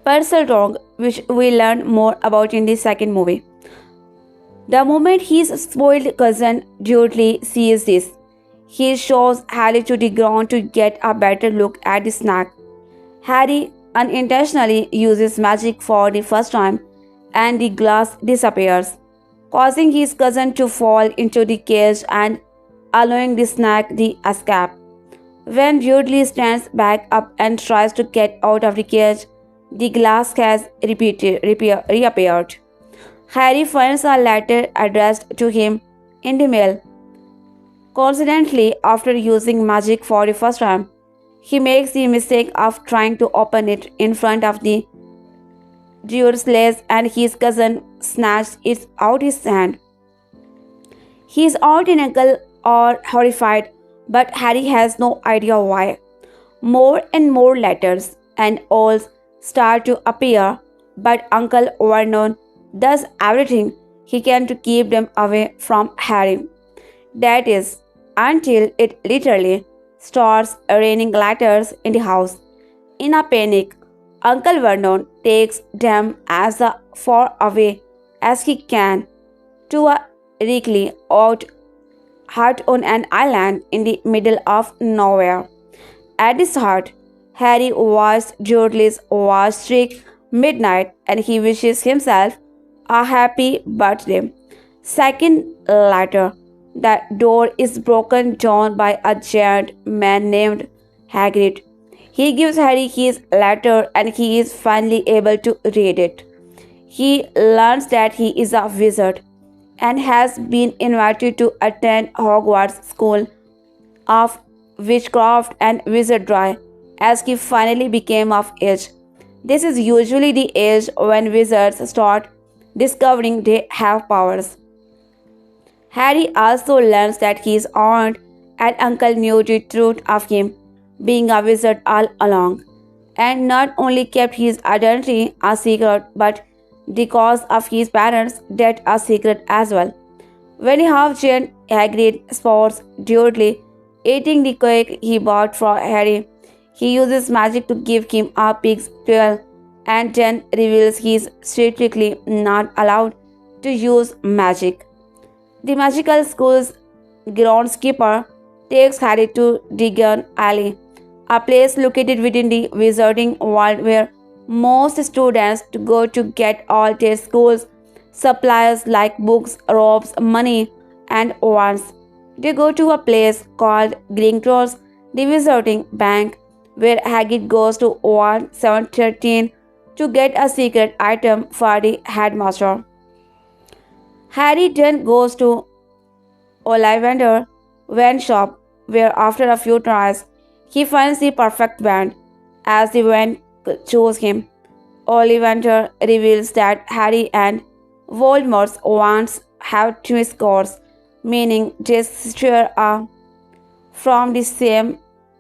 A: Parseltongue, which we learn more about in the second movie. The moment his spoiled cousin Dudley sees this, he shows Harry to the ground to get a better look at the snack. Harry unintentionally uses magic for the first time and the glass disappears, causing his cousin to fall into the cage and allowing the snack the escape. When Dudley stands back up and tries to get out of the cage, the glass has reappeared. Harry finds a letter addressed to him in the mail. Coincidentally, after using magic for the first time, he makes the mistake of trying to open it in front of the Dursleys and his cousin snatches it out his hand. His aunt and uncle are horrified, but Harry has no idea why. More and more letters and owls start to appear, but Uncle Vernon does everything he can to keep them away from Harry. That is, until it literally starts raining letters in the house. In a panic, Uncle Vernon takes them as far away as he can to a wrinkly out hut on an island in the middle of nowhere. At this hut, Harry watches Dudley's watch strike midnight and he wishes himself a happy birthday. Second later, the door is broken down by a giant man named Hagrid. He gives Harry his letter and he is finally able to read it. He learns that he is a wizard and has been invited to attend Hogwarts School of Witchcraft and Wizardry as he finally became of age. This is usually the age when wizards start discovering they have powers. Harry also learns that his aunt and uncle knew the truth of him being a wizard all along, and not only kept his identity a secret but the cause of his parents' death a secret as well. When half-giant Hagrid spots Dudley eating the cake he bought for Harry, he uses magic to give him a pig's tail and then reveals he is strictly not allowed to use magic. The magical school's groundskeeper takes Harry to Digon Alley, a place located within the wizarding world where most students go to get all their school's supplies like books, robes, money, and wands. They go to a place called Gringotts, the wizarding bank, where Hagrid goes to Ward 713 to get a secret item for the headmaster. Harry then goes to Ollivander wine shop, where after a few tries, he finds the perfect wand. As the wand chooses him, Ollivander reveals that Harry and Voldemort's wands have twin cores, meaning they share are from the same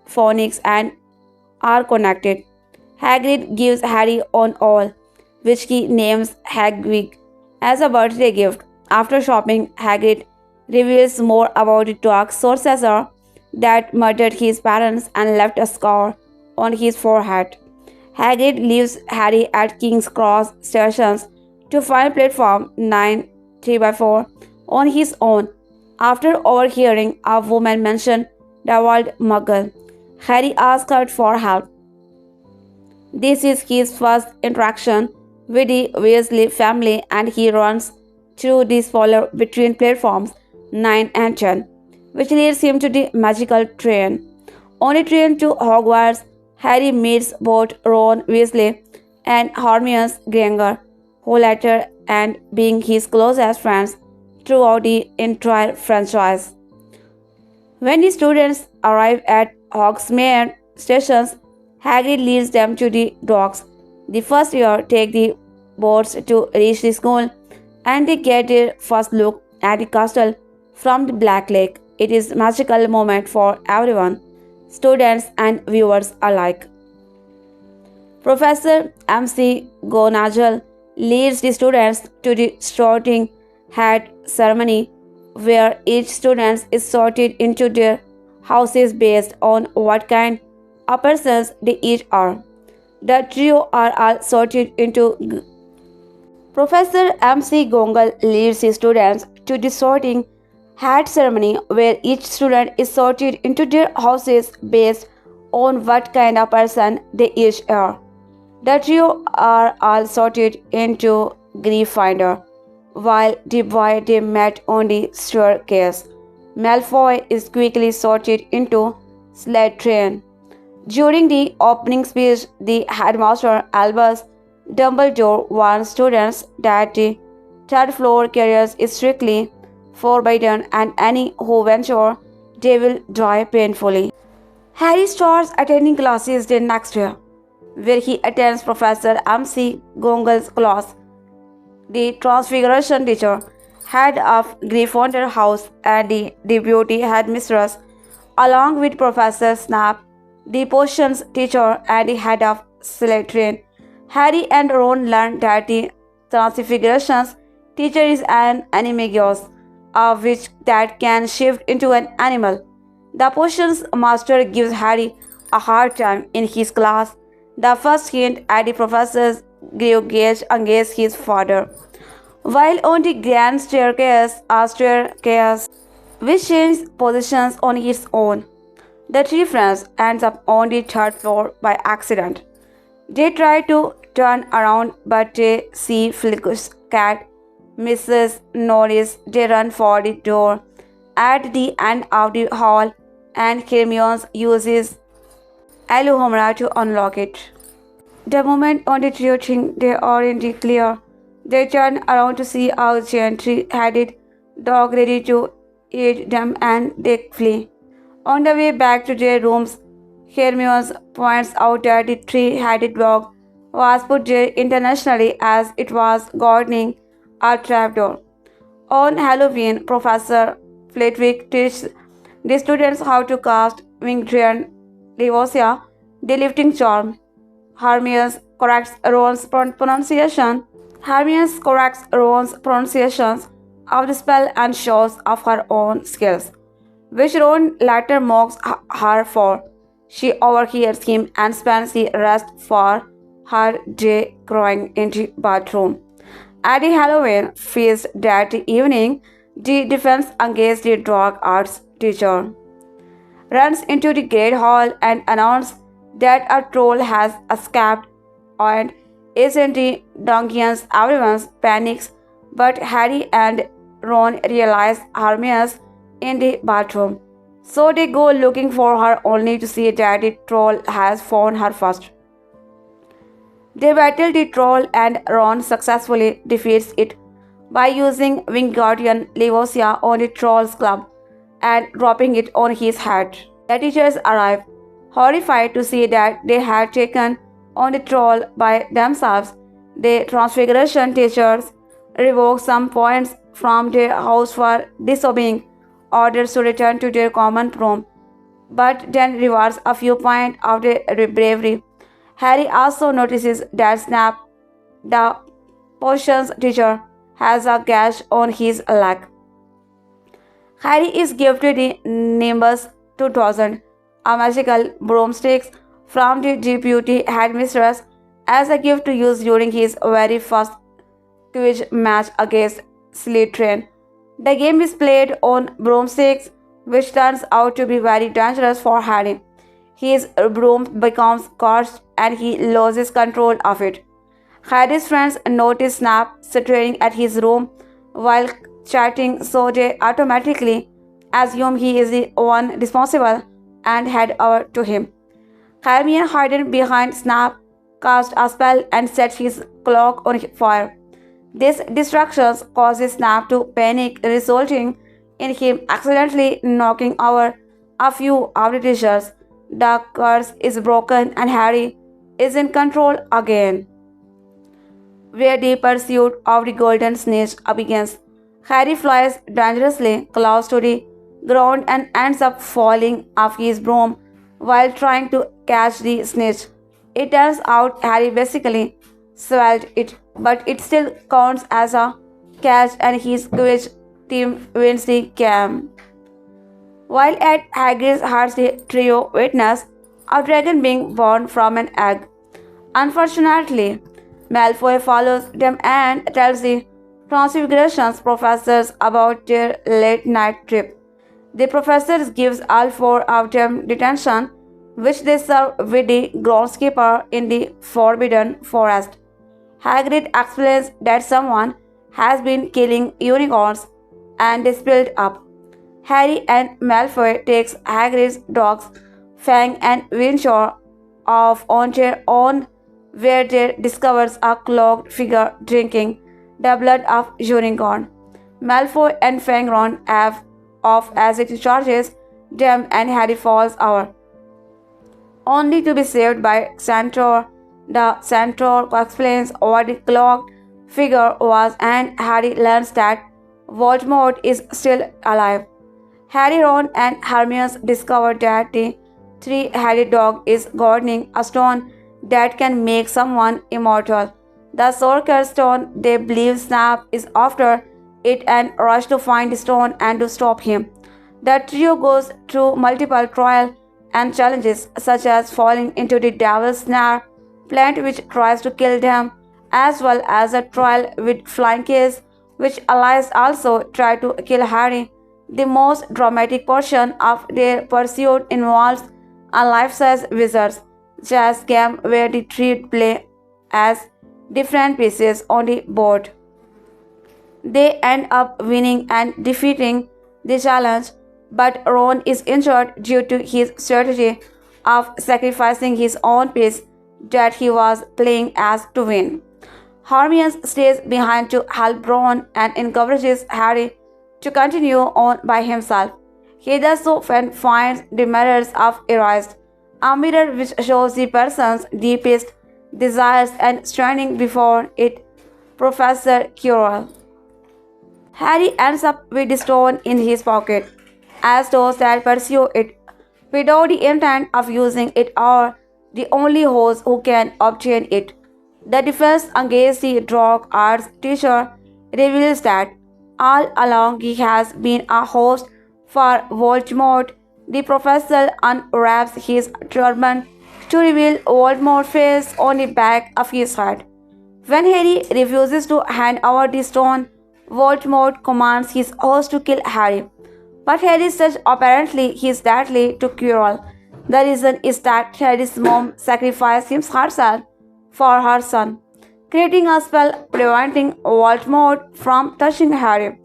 A: phonics and are connected. Hagrid gives Harry an owl, which he names Hagwig, as a birthday gift. After shopping, Hagrid reveals more about the dark sorcerer that murdered his parents and left a scar on his forehead. Hagrid leaves Harry at King's Cross stations to find platform 9 3x4 on his own. After overhearing a woman mention the word muggle, Harry asks her for help. This is his first interaction with the Weasley family and he runs through the spoiler between platforms 9 and 10, which leads him to the magical train. On the train to Hogwarts, Harry meets both Ron Weasley and Hermione Granger, who later and being his closest friends throughout the entire franchise. When the students arrive at Hogsmeade stations, Hagrid leads them to the docks. The first year take the boats to reach the school and they get their first look at the castle from the Black Lake. It is a magical moment for everyone, students and viewers alike. Professor MC Gonagall leads the students to the sorting hat ceremony where each student is sorted into their houses based on what kind of persons they each are. The trio are all sorted into. Professor MC Gonagall leads his students to the sorting hat ceremony where each student is sorted into their houses based on what kind of person they each are. The trio are all sorted into Gryffindor, while the boy they met on the staircase, Malfoy, is quickly sorted into Slytherin. During the opening speech, the headmaster Albus Dumbledore warns students that the third floor carriers is strictly forbidden and any who venture they will die painfully. Harry starts attending classes the next year, where he attends Professor MC Gonagall's class. The Transfiguration teacher, head of Gryffindor House and the deputy headmistress, along with Professor Snap, the potions teacher and the head of Slytherin. Harry and Ron learn that the Transfiguration's teacher is an animagus, a witch that can shift into an animal. The potions master gives Harry a hard time in his class. The first hint at the professor's grudge against his father. While on the grand staircase, which changes positions on its own, the three friends ends up on the third floor by accident. They try to turn around but they see Flicker's cat, Mrs. Norris. They run for the door at the end of the hall and Hermione uses Alohomora to unlock it. The moment on the trio think they are in the clear, they turn around to see a giant three-headed dog ready to eat them and they flee. On the way back to their rooms, Hermione points out that the three-headed dog was put there intentionally as it was guarding a trapdoor. On Halloween, Professor Flitwick teaches the students how to cast Wingardium Leviosa, the lifting charm. Hermione corrects Ron's pronunciation. Hermione corrects Ron's pronunciations of the spell and shows off her own skills, which Ron later mocks her for. She overhears him and spends the rest for her day crying in the bathroom. At the Halloween feast that evening, the defense against the dark arts teacher runs into the great hall and announces that a troll has escaped and is in the dungeons. Everyone panics, but Harry and Ron realize Hermione's in the bathroom. So they go looking for her only to see that the troll has found her first. They battle the troll and Ron successfully defeats it by using Wingardium Leviosa on the troll's club and dropping it on his head. The teachers arrive, horrified to see that they had taken on the troll by themselves. The Transfiguration teachers revoke some points from their house for disobeying orders to return to their common room, but then rewards a few points of their bravery. Harry also notices that Snap, the potions teacher, has a gash on his leg. Harry is gifted the Nimbus 2000, a magical broomstick from the deputy headmistress as a gift to use during his very first Quidditch match against Slytherin. The game is played on broomsticks, which turns out to be very dangerous for Harry. His broom becomes cursed and he loses control of it. Harry's friends notice Snap staring at his room while chatting, so they automatically assume he is the one responsible and head over to him. Hermione, hidden behind Snap, casts a spell and sets his cloak on fire. This distraction causes Snap to panic, resulting in him accidentally knocking over a few of the dishes. The curse is broken and Harry is in control again. Where the pursuit of the golden snitch begins, Harry flies dangerously close to the ground and ends up falling off his broom while trying to catch the snitch. It turns out Harry basically swallowed it, but it still counts as a catch and his Quidditch team wins the game. While at Hagrid's house, the trio witness a dragon being born from an egg. Unfortunately, Malfoy follows them and tells the Transfigurations professors about their late-night trip. The professors gives all four of them detention, which they serve with the groundskeeper in the Forbidden Forest. Hagrid explains that someone has been killing unicorns and they split up. Harry and Malfoy takes Hagrid's dogs, Fang and Windsor, off on their own, where they discovers a cloaked figure drinking the blood of unicorn. Malfoy and Fang run off as it charges them and Harry falls over, only to be saved by Centaur. The Centaur explains what the cloaked figure was and Harry learns that Voldemort is still alive. Harry, Ron and Hermione discover that the three-headed dog is guarding a stone that can make someone immortal. The Sorcerer Stone, they believe Snap is after it and rush to find the stone and to stop him. The trio goes through multiple trials and challenges, such as falling into the devil's snare plant which tries to kill them, as well as a trial with flying kiss which allies also try to kill Harry. The most dramatic portion of their pursuit involves a life-size wizard's chess game where the three play as different pieces on the board. They end up winning and defeating the challenge, but Ron is injured due to his strategy of sacrificing his own piece that he was playing as to win. Hermione stays behind to help Ron and encourages Harry to continue on by himself. He does so and finds the mirrors of erased, a mirror which shows the person's deepest desires and standing before it, Professor Quirrell. Harry ends up with the stone in his pocket, as those that pursue it without the intent of using it are the only hosts who can obtain it. The defense against the dark arts teacher reveals that all along he has been a host for Voldemort. The professor unwraps his turban to reveal Voldemort's face on the back of his head. When Harry refuses to hand over the stone, Voldemort commands his host to kill Harry. But Harry's touch apparently is deadly to Quirrell. The reason is that Harry's mom sacrificed herself for her son, creating a spell preventing Voldemort from touching Harry,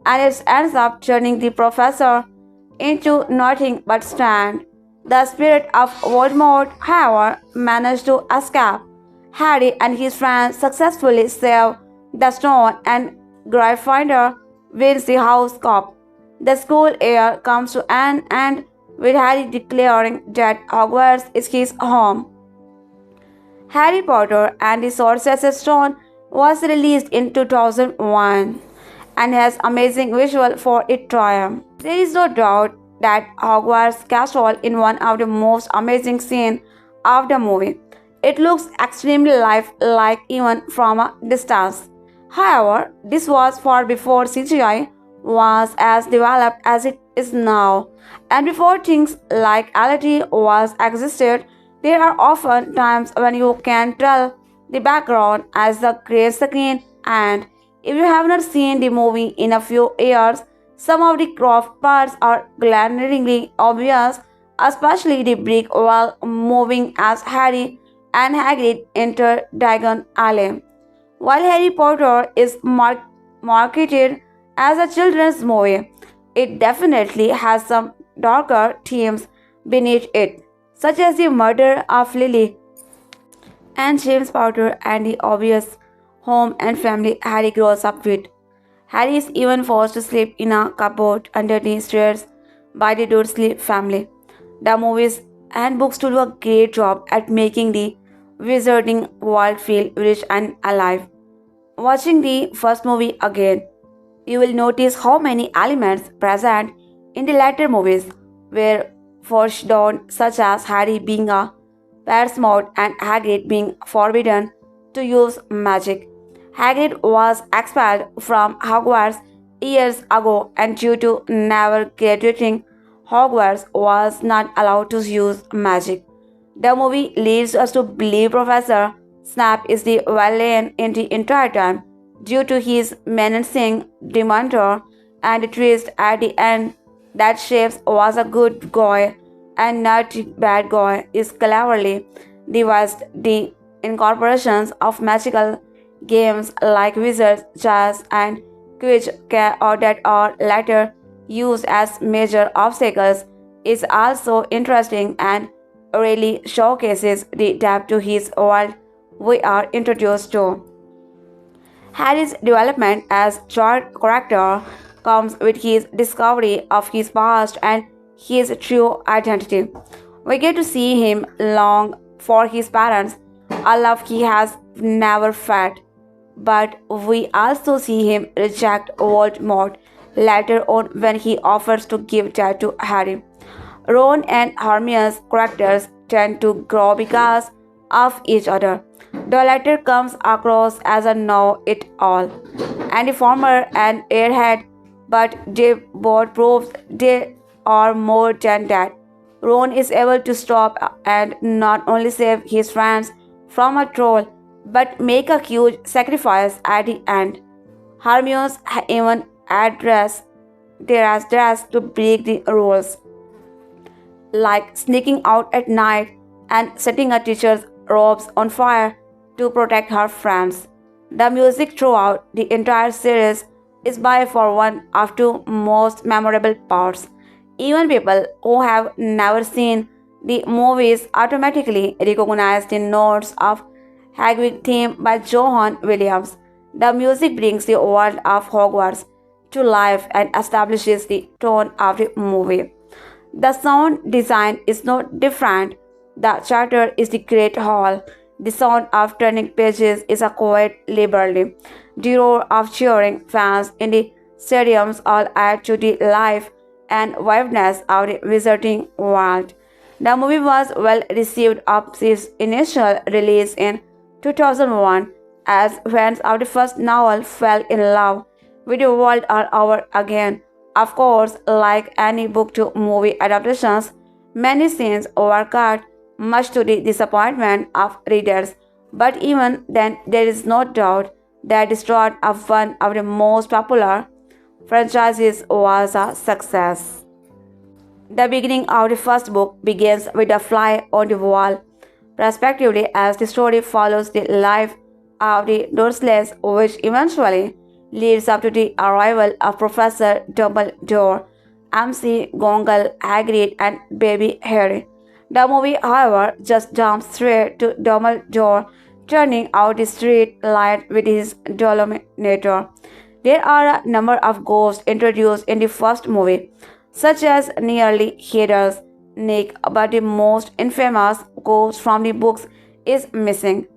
A: and it ends up turning the professor into nothing but stand. The spirit of Voldemort, however, managed to escape. Harry and his friends successfully save the stone, and Gryffindor wins the House Cup. The school year comes to an end with Harry declaring that Hogwarts is his home. Harry Potter and the Sorcerer's Stone was released in 2001 and has amazing visual for its time. There is no doubt that Hogwarts Castle is one of the most amazing scenes of the movie. It looks extremely lifelike even from a distance. However, this was far before CGI was as developed as it is now, and before things like reality was existed. There are often times when you can tell the background as the grey screen, and if you have not seen the movie in a few years, some of the craft parts are glaringly obvious, especially the brick wall moving as Harry and Hagrid enter Diagon Alley. While Harry Potter is marketed as a children's movie, it definitely has some darker themes beneath it, such as the murder of Lily and James Potter and the obvious home and family Harry grows up with. Harry is even forced to sleep in a cupboard under the stairs by the Dursley family. The movies and books do a great job at making the wizarding world feel rich and alive. Watching the first movie again, you will notice how many elements present in the later movies were foreshadowed, such as Harry being a Parsmouth and Hagrid being forbidden to use magic. Hagrid was expelled from Hogwarts years ago, and due to never graduating, Hogwarts was not allowed to use magic. The movie leads us to believe Professor Snape is the villain in the entire time due to his menacing demeanor, and the twist at the end that Shapes was a good guy and not a bad guy is cleverly devised. The incorporations of magical games like Wizards, Chess, and Quidditch or that are later used as major obstacles is also interesting and really showcases the depth to his world we are introduced to. Harry's development as child character comes with his discovery of his past and his true identity. We get to see him long for his parents, a love he has never felt, but we also see him reject Voldemort later on when he offers to give that to Harry. Ron and Hermione's characters tend to grow because of each other. The latter comes across as a know-it-all and the former an airhead, but they both prove they are more than that. Ron is able to stop and not only save his friends from a troll, but make a huge sacrifice at the end. Hermione even address their dress to break the rules, like sneaking out at night and setting a teacher's robes on fire to protect her friends. The music throughout the entire series is by far one of the most memorable parts. Even people who have never seen the movies automatically recognize the notes of Hagrid theme by John Williams. The music brings the world of Hogwarts to life and establishes the tone of the movie. The sound design is no different. The chatter is the great hall. The sound of turning pages is a quiet liberty. The roar of cheering fans in the stadiums all add to the life and vibrance of the Wizarding world. The movie was well received upon its initial release in 2001 as fans of the first novel fell in love with the world all over again. Of course, like any book to movie adaptations, many scenes were cut, much to the disappointment of readers. But even then, there is no doubt that the start of one of the most popular franchises was a success. The beginning of the first book begins with a fly on the wall, respectively, as the story follows the life of the Dursleys, which eventually leads up to the arrival of Professor Dumbledore, MC Gongle, Hagrid, and Baby Harry. The movie, however, just jumps straight to Dumbledore turning out the street light with his dolominator. There are a number of ghosts introduced in the first movie, such as nearly Heather's Nick, but the most infamous ghost from the books is missing.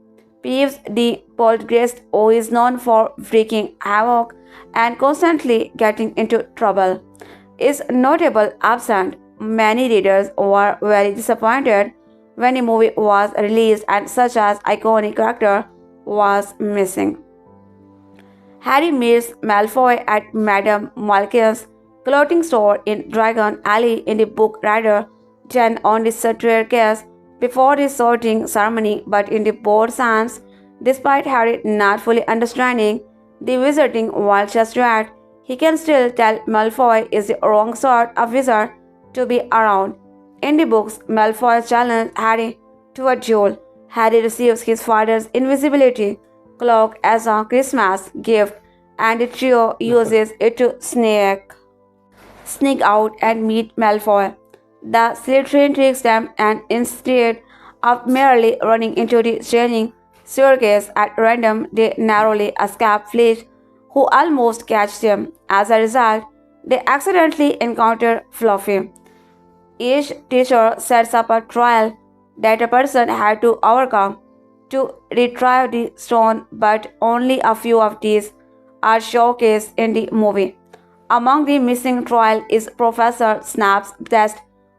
A: Peeves the poltergeist, who is known for wreaking havoc and constantly getting into trouble, is notable absent. Many readers were very disappointed when the movie was released and such as iconic character was missing. Harry meets Malfoy at Madame Malkin's clothing store in Dragon Alley in the book rather than on the staircase before the sorting ceremony, but in the board sense, despite Harry not fully understanding the wizarding world just yet, he can still tell Malfoy is the wrong sort of wizard to be around. In the books, Malfoy challenges Harry to a duel. Harry receives his father's invisibility cloak as a Christmas gift, and the trio uses it to sneak out and meet Malfoy. The Slytherin tricks them, and instead of merely running into the changing staircase at random, they narrowly escape Fleet, who almost catch them. As a result, they accidentally encounter Fluffy. Each teacher sets up a trial that a person had to overcome to retrieve the stone, but only a few of these are showcased in the movie. Among the missing trial is Professor Snape's test,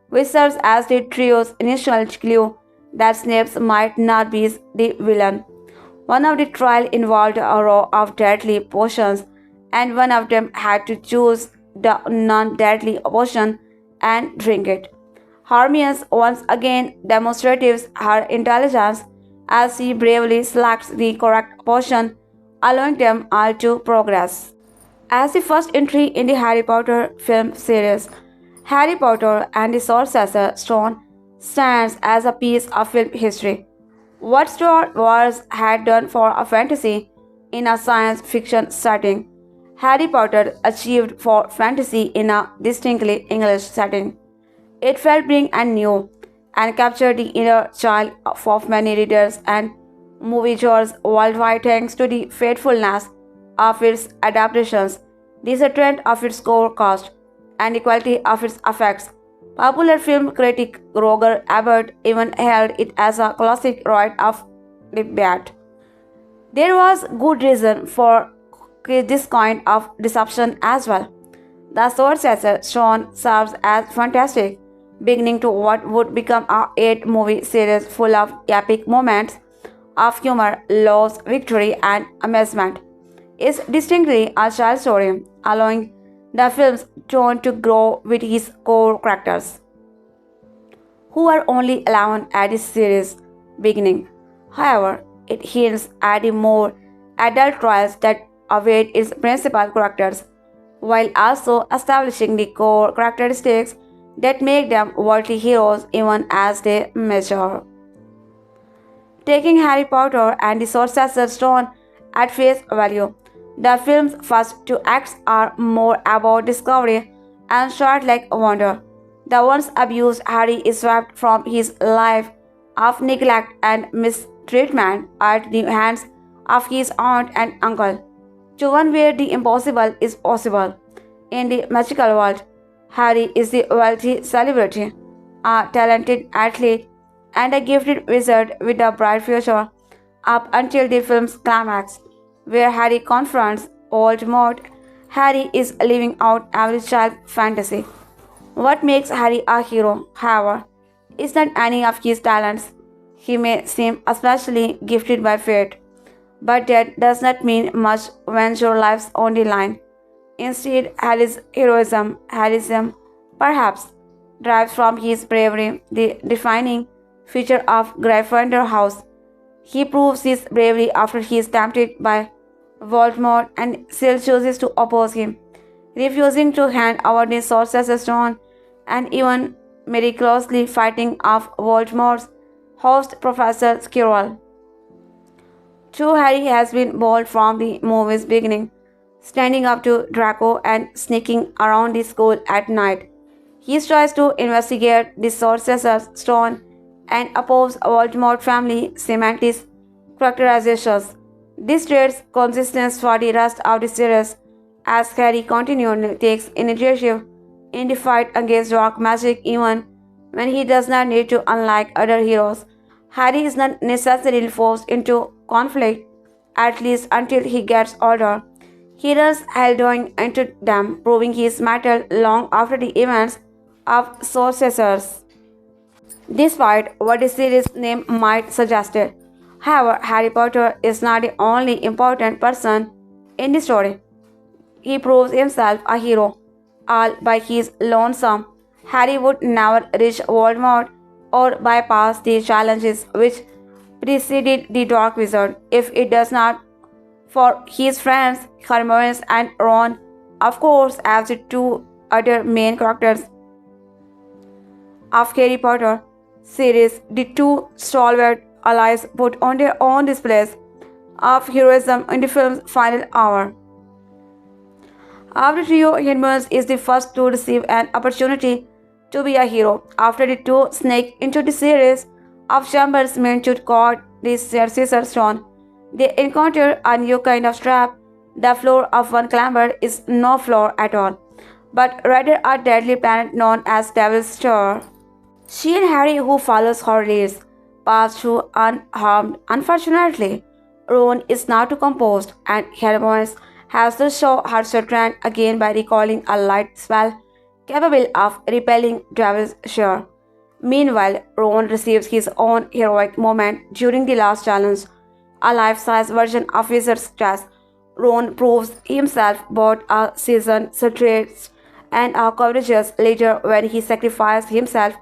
A: which serves as the trio's initial clue that Snape might not be the villain. One of the trial involved a row of deadly potions, and one of them had to choose the non-deadly potion and drink it. Hermione once again demonstrates her intelligence as she bravely selects the correct potion, allowing them all to progress. As the first entry in the Harry Potter film series, Harry Potter and the Sorcerer's Stone stands as a piece of film history. What Star Wars had done for a fantasy in a science fiction setting, Harry Potter achieved for fantasy in a distinctly English setting. It felt big and new, and captured the inner child of many readers and moviegoers worldwide thanks to the faithfulness of its adaptations, the strength of its core cast, and the quality of its effects. Popular film critic Roger Ebert even hailed it as a classic right of debate. There was good reason for this kind of deception as well. The Sorcerer's Stone serves as fantastic beginning to what would become a 8-movie series full of epic moments of humor, loss, victory, and amazement. It's distinctly a child story, allowing the film's tone to grow with its core characters, who are only 11 at the series' beginning. However, it hints at the more adult trials that await its principal characters, while also establishing the core characteristics that make them worthy heroes even as they mature. Taking Harry Potter and the Sorcerer's Stone at face value, the film's first two acts are more about discovery and childlike wonder. The once abused Harry is swept from his life of neglect and mistreatment at the hands of his aunt and uncle to one where the impossible is possible. In the magical world, Harry is the wealthy celebrity, a talented athlete, and a gifted wizard with a bright future up until the film's climax, where Harry confronts Voldemort. Harry is living out every child's fantasy. What makes Harry a hero, however, is not any of his talents. He may seem especially gifted by fate, but that does not mean much when your life's on the line. Instead, Harry's heroism, perhaps, derives from his bravery, the defining feature of Gryffindor House. He proves his bravery after he is tempted by Voldemort and still chooses to oppose him, refusing to hand over the Sorcerer's Stone and even miraculously fighting off Voldemort's host, Professor Squirrel. True Harry has been bold from the movie's beginning, standing up to Draco and sneaking around the school at night. He tries to investigate the Sorcerer's Stone and oppose Voldemort family Semantis characterizations. This traits consistence for the rest of the series as Harry continually takes initiative in the fight against dark magic even when he does not need to. Unlike other heroes, Harry is not necessarily forced into conflict, at least until he gets older. He runs headlong into them, proving his mettle long after the events of Sorcerers. Despite what the series name might suggest, however, Harry Potter is not the only important person in the story. He proves himself a hero all by his lonesome. Harry would never reach Voldemort or bypass the challenges which preceded the Dark Wizard if it does not for his friends Hermione and Ron, of course, as the two other main characters of Harry Potter series, the two stalwart allies put on their own displays of heroism in the film's final hour. Of the trio, Hermione is the first to receive an opportunity to be a hero after the two sneak into the series of chambers meant to guard the Sorcerer's Stone. They encounter a new kind of trap. The floor of one chamber is no floor at all, but rather a deadly planet known as Devil's Tower. She and Harry, who follows her leads, pass through unharmed. Unfortunately, Ron is now too composed, and Hermione has to show her strength again by recalling a light spell capable of repelling Devil's Shore. Meanwhile, Ron receives his own heroic moment during the last challenge, a life-size version of Wizard's chess. Ron proves himself both a seasoned strategist and a courageous leader when he sacrifices himself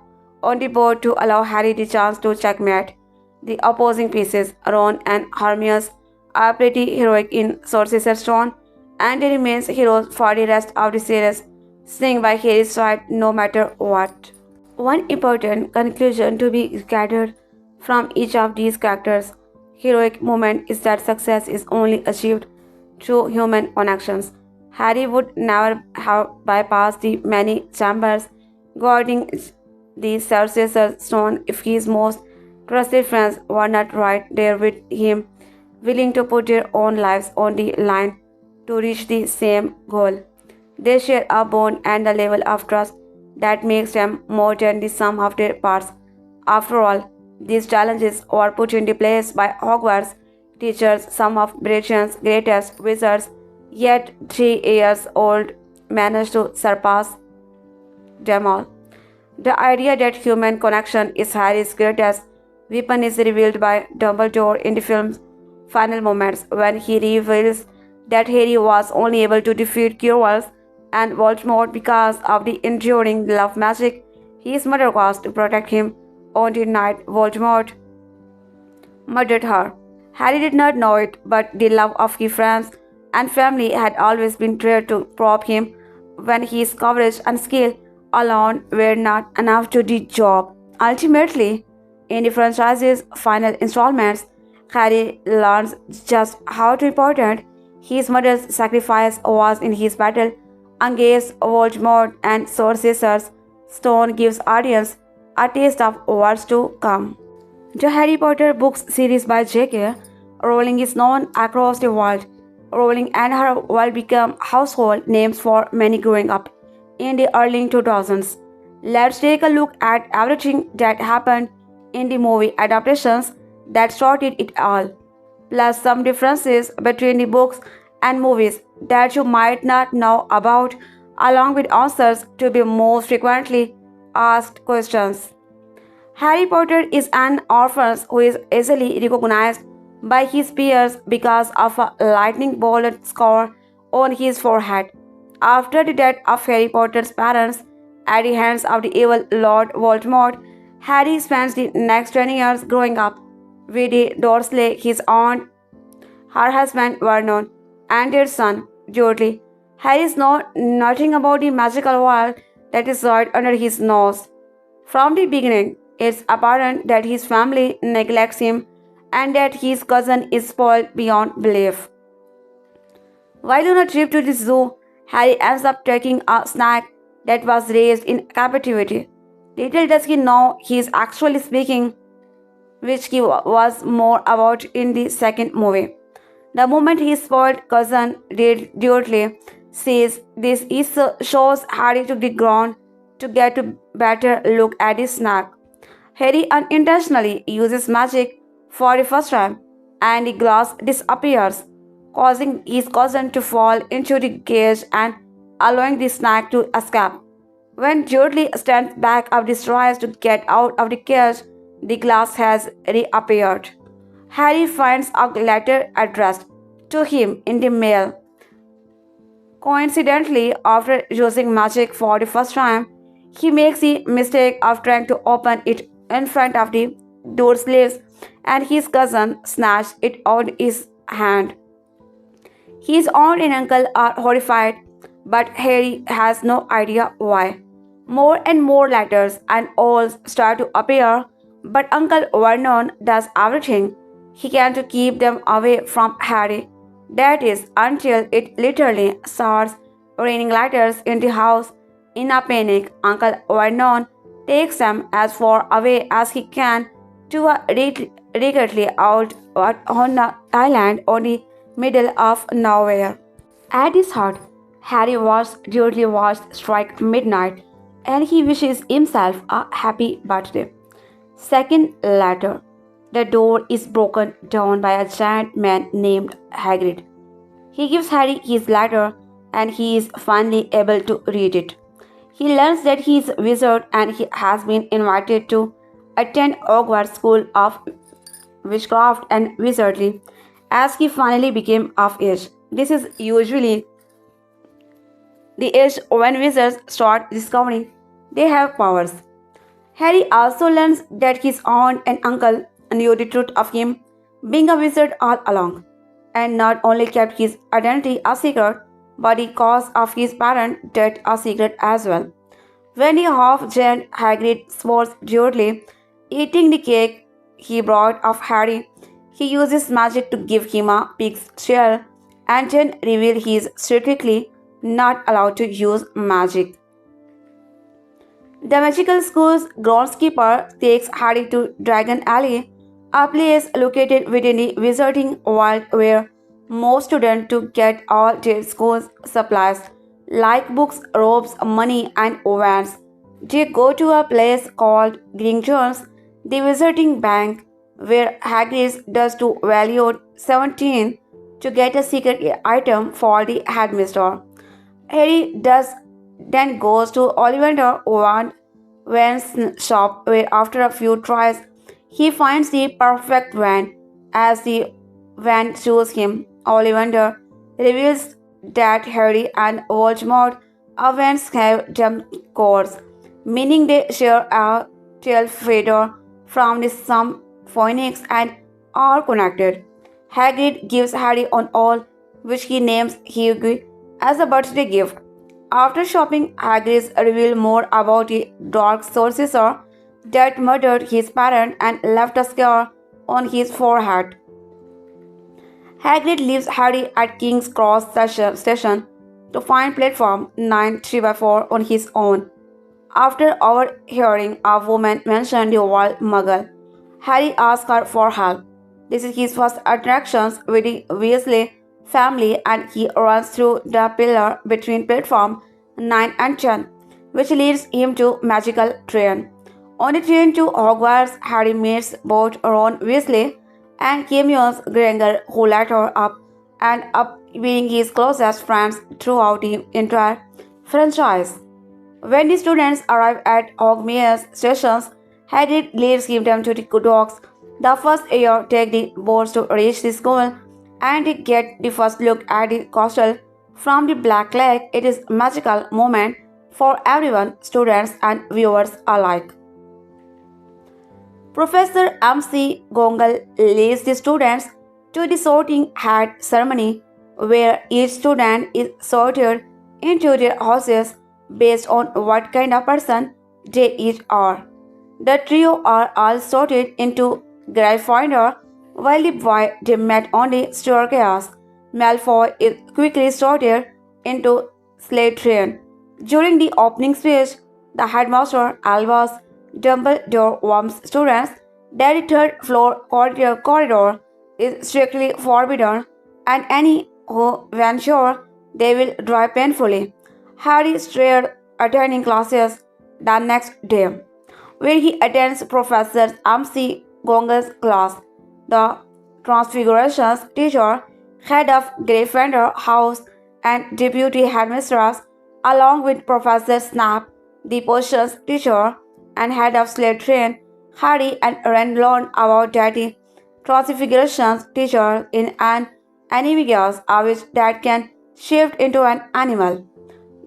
A: on the board to allow Harry the chance to checkmate the opposing pieces. Ron and Hermione are pretty heroic in Sorcerer's Stone, and they remain heroes for the rest of the series, staying by Harry's side no matter what. One important conclusion to be gathered from each of these characters' heroic moment is that success is only achieved through human connections. Harry would never have bypassed the many chambers guarding the Sorcerer's Stone if his most trusted friends were not right there with him, willing to put their own lives on the line to reach the same goal. They share a bond and a level of trust that makes them more than the sum of their parts. After all, these challenges were put into place by Hogwarts teachers, some of Britain's greatest wizards, yet 3 years old managed to surpass them all. The idea that human connection is Harry's greatest weapon is revealed by Dumbledore in the film's final moments when he reveals that Harry was only able to defeat Quirrell and Voldemort because of the enduring love magic his mother caused to protect him on the night Voldemort murdered her. Harry did not know it, but the love of his friends and family had always been there to prop him when his courage and skill alone were not enough to do the job. Ultimately, in the franchise's final installments, Harry learns just how important his mother's sacrifice was in his battle against Voldemort, and Sorcerer's Stone gives audience a taste of what's to come. The Harry Potter books series by J.K. Rowling is known across the world. Rowling and her world became household names for many growing up in the early 2000s. Let's take a look at everything that happened in the movie adaptations that started it all, plus some differences between the books and movies that you might not know about, along with answers to the most frequently asked questions. Harry Potter is an orphan who is easily recognized by his peers because of a lightning bolt scar on his forehead. After the death of Harry Potter's parents at the hands of the evil Lord Voldemort, Harry spends the next 10 years growing up with the Dursley, his aunt, her husband Vernon, and their son Dudley. Harry knows nothing about the magical world that is right under his nose. From the beginning, it's apparent that his family neglects him and that his cousin is spoiled beyond belief. While on a trip to the zoo, Harry ends up taking a snack that was raised in captivity. Little does he know he is actually speaking, which he was more about in the second movie. The moment his spoiled cousin Dudley sees this, he shows Harry to the ground to get a better look at his snack. Harry unintentionally uses magic for the first time, and the glass disappears, causing his cousin to fall into the cage and allowing the snack to escape. When Dudley stands back up and tries to get out of the cage, the glass has reappeared. Harry finds a letter addressed to him in the mail. Coincidentally, after using magic for the first time, he makes the mistake of trying to open it in front of the Dursleys, and his cousin snatches it out of his hand. His aunt and uncle are horrified, but Harry has no idea why. More and more letters and owls start to appear, but Uncle Vernon does everything he can to keep them away from Harry. That is until it literally starts raining letters in the house. In a panic, Uncle Vernon takes them as far away as he can to a rickety out on an island on the middle of nowhere. At his heart, Harry duly watched strike midnight, and he wishes himself a happy birthday. Second letter. The door is broken down by a giant man named Hagrid. He gives Harry his letter, and he is finally able to read it. He learns that he is a wizard and he has been invited to attend Hogwarts School of Witchcraft and Wizardry as he finally became of age. This is usually the age when wizards start discovering they have powers. Harry also learns that his aunt and uncle knew the truth of him being a wizard all along, and not only kept his identity a secret, but the cause of his parents' death a secret as well. When the half-giant Hagrid spots Dudley eating the cake he brought of Harry, he uses magic to give him a pig's shell and then reveals he is strictly not allowed to use magic. The magical school's groundskeeper takes Harry to Dragon Alley, a place located within the wizarding world where most students to get all their school's supplies like books, robes, money, and wands. They go to a place called Granger's, the wizarding bank, where Hagrid does to value 17 to get a secret item for the headmaster. Harry then goes to Ollivander Wand's shop, where after a few tries, he finds the perfect wand. As the wand chooses him, Ollivander reveals that Harry and Voldemort are wands have jump codes, meaning they share a tail feather from the same phoenix and are connected. Hagrid gives Harry an owl, which he names Hugh, as a birthday gift. After shopping, Hagrid reveals more about the dark sorcerer that murdered his parents and left a scar on his forehead. Hagrid leaves Harry at King's Cross Station to find platform 9 3x4 on his own. After overhearing a woman mention the word Muggle, Harry asks her for help. This is his first interactions with the Weasley family, and he runs through the pillar between platform 9 and 10, which leads him to magical train. On the train to Hogwarts, Harry meets both Ron Weasley and Hermione's Granger, who later end up being his closest friends throughout the entire franchise. When the students arrive at Hogwarts stations, Harry leads them to the docks. The first year take the boats to reach the school and they get the first look at the castle from the Black Lake. It is a magical moment for everyone, students and viewers alike. Professor M.C. Gongal leads the students to the sorting hat ceremony where each student is sorted into their houses based on what kind of person they each are. The trio are all sorted into Gryffindor while the boy they met on the staircase. Malfoy is quickly sorted into Slytherin. During the opening speech, the headmaster Albus Dumbledore warns students that the third floor corridor is strictly forbidden and any who venture they will die painfully. Harry started attending classes the next day, where he attends Professor M.C. Gongal's class. The Transfigurations teacher, head of Gryffindor House and deputy headmistress, along with Professor Snap, the potions teacher and head of Slytherin. Harry and Ron learn about that Transfigurations teacher in an animagus, a witch that can shift into an animal.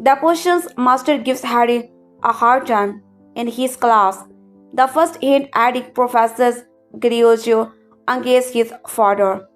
A: The potions master gives Harry a hard time in his class. The first hint at the professor's Grioggio against his father.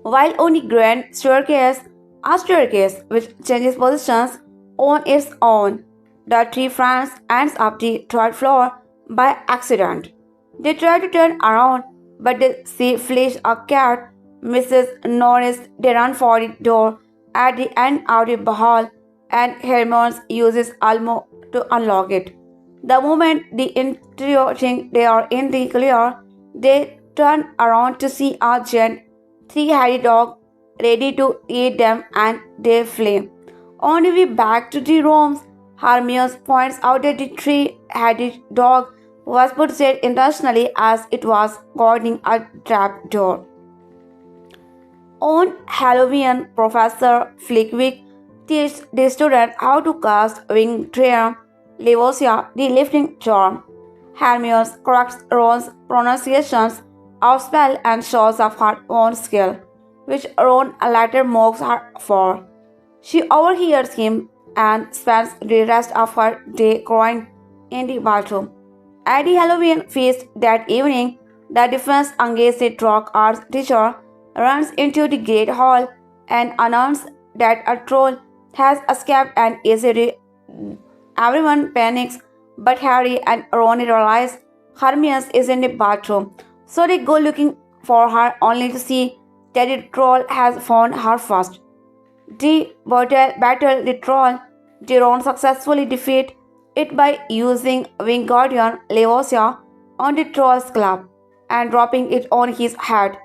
A: While on the grand staircase, a staircase which changes positions on its own, the three friends ends up the third floor by accident. They try to turn around, but they see Flesh a cat. Mrs. Norris they run for the door at the end of the hall, and Hermione uses Almo to unlock it. The moment the trio think they are in the clear, they turn around to see a giant three-headed dog ready to eat them and they flee. On the way back to the rooms, Hermione points out that the three-headed dog was put there intentionally as it was guarding a trap door. On Halloween, Professor Flickwick teaches the students how to cast Wingtrium Leviosa, the lifting charm. Hermione corrects Ron's pronunciations of spell and shows off her own skill, which Ron later mocks her for. She overhears him and spends the rest of her day crying in the bathroom. At the Halloween feast that evening, the defense against the Rock Arts teacher runs into the Great Hall and announces that a troll has escaped and is ready. Everyone panics, but Harry and Ron realize Hermione is in the bathroom, so they go looking for her only to see that the troll has found her first. The battle the troll, Ron successfully defeat it by using Wingardium Leviosa on the troll's club and dropping it on his head.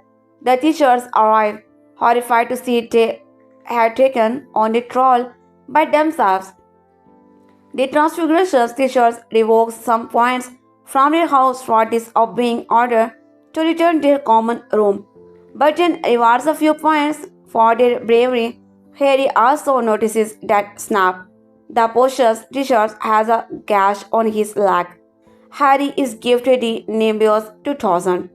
A: The teachers arrive, horrified to see they had taken on the troll by themselves. The Transfigurations teachers revoke some points from their house for disobeying order to return their common room, but then rewards a few points for their bravery. Harry also notices that Snap, the potions teacher, has a gash on his leg. Harry is gifted the Nimbus 2000,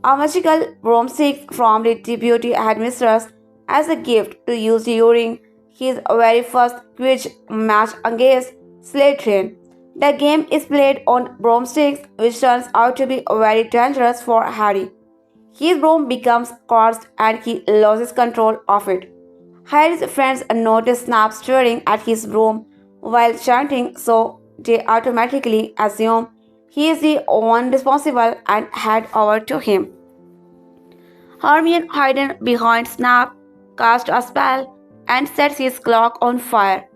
A: a magical broomstick from the deputy headmistress as a gift to use during his very first Quidditch match against Slytherin. The game is played on broomsticks, which turns out to be very dangerous for Harry. His broom becomes cursed and he loses control of it. Harry's friends notice Snap staring at his broom while chanting, so they automatically assume he is the one responsible and head over to him. Hermione, hidden behind Snap, casts a spell and sets his clock on fire.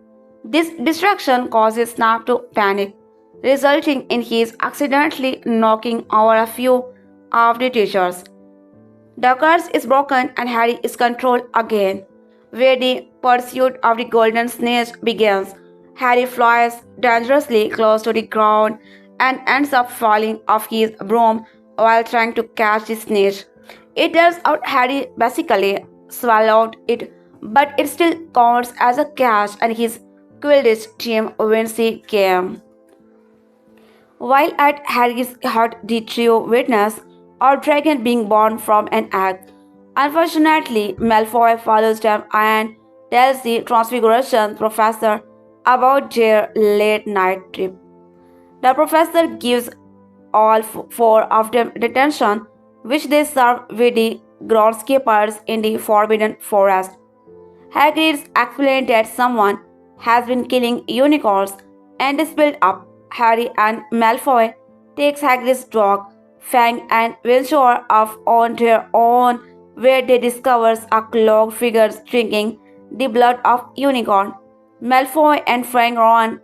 A: This distraction causes Snap to panic, resulting in his accidentally knocking over a few of the teachers. The curse is broken and Harry is controlled again, where the pursuit of the golden snitch begins. Harry flies dangerously close to the ground and ends up falling off his broom while trying to catch the snitch. It turns out Harry basically swallowed it but it still counts as a catch and his Quidditch team wins the game. While at Harry's hut, the trio witness a dragon being born from an egg. Unfortunately, Malfoy follows them and tells the Transfiguration professor about their late night trip. The professor gives all four of them detention, which they serve with the groundskeepers in the Forbidden Forest. Hagrid explained that someone has been killing unicorns and is split up. Harry and Malfoy takes Hagrid's dog, Fang, and venture off on their own, where they discover a cloaked figure drinking the blood of unicorn. Malfoy and Fang run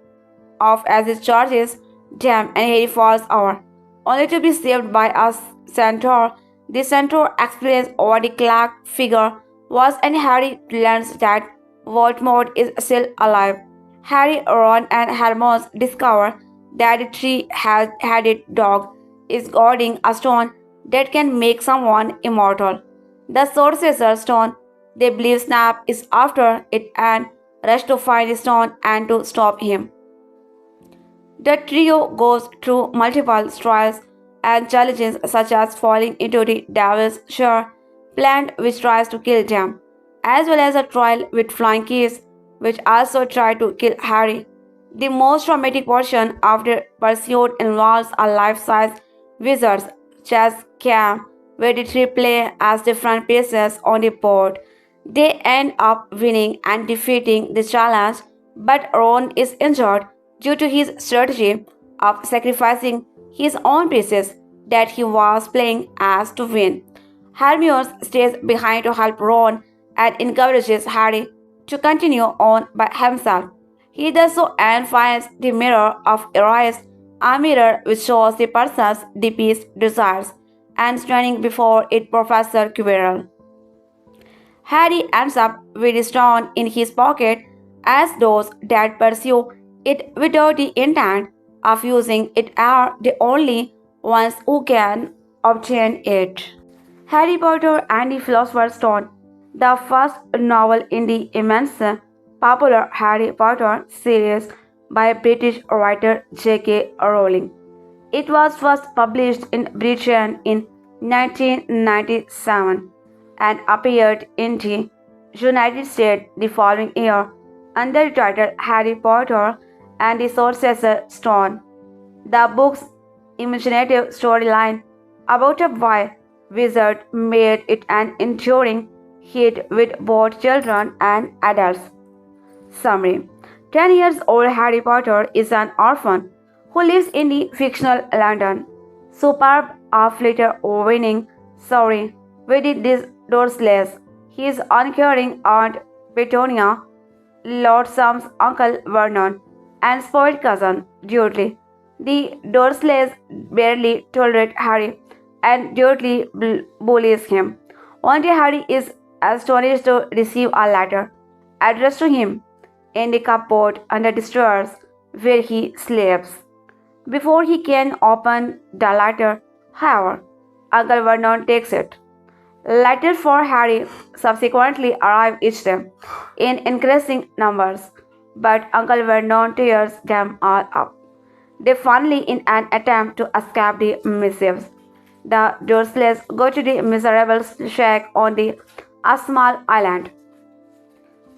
A: off as it charges them and Harry falls over, only to be saved by a centaur. The centaur explains what the cloaked figure was and Harry learns that Voldemort is still alive. Harry, Ron, and Hermione discover that the three-headed dog is guarding a stone that can make someone immortal. The Sorcerer's Stone, they believe Snape is after it and rush to find the stone and to stop him. The trio goes through multiple trials and challenges such as falling into the Devil's Share plant which tries to kill them, as well as a trial with flying keys which also try to kill Harry. The most traumatic portion of the pursuit involves a life-size wizard's chess game where the three play as different pieces on the board. They end up winning and defeating the challenge, but Ron is injured due to his strategy of sacrificing his own pieces that he was playing as to win. Hermione stays behind to help Ron and encourages Harry to continue on by himself. He does so and finds the mirror of Eris, a mirror which shows the person's deepest desires, and standing before it Professor Quirrell. Harry ends up with a stone in his pocket as those that pursue it without the intent of using it are the only ones who can obtain it. Harry Potter and the Philosopher's Stone, the first novel in the immense popular Harry Potter series by British writer J.K. Rowling. It was first published in Britain in 1997 and appeared in the United States the following year under the title Harry Potter and the Sorcerer's Stone. The book's imaginative storyline about a boy wizard made it an enduring hit with both children and adults. Summary: 10 years old Harry Potter is an orphan who lives in the fictional London. Superb of later winning sorry with the Dursleys, his uncaring aunt Petunia, Lord Sam's uncle Vernon, and spoiled cousin Dudley. The Dursleys barely tolerate Harry and Dudley bullies him. One day Harry is astonished to receive a letter addressed to him in the cupboard under the stairs where he sleeps. Before he can open the letter, however, Uncle Vernon takes it. Letters for Harry subsequently arrive each day in increasing numbers, but Uncle Vernon tears them all up. They finally, in an attempt to escape the missives, the Dursleys go to the miserable shack on a small island.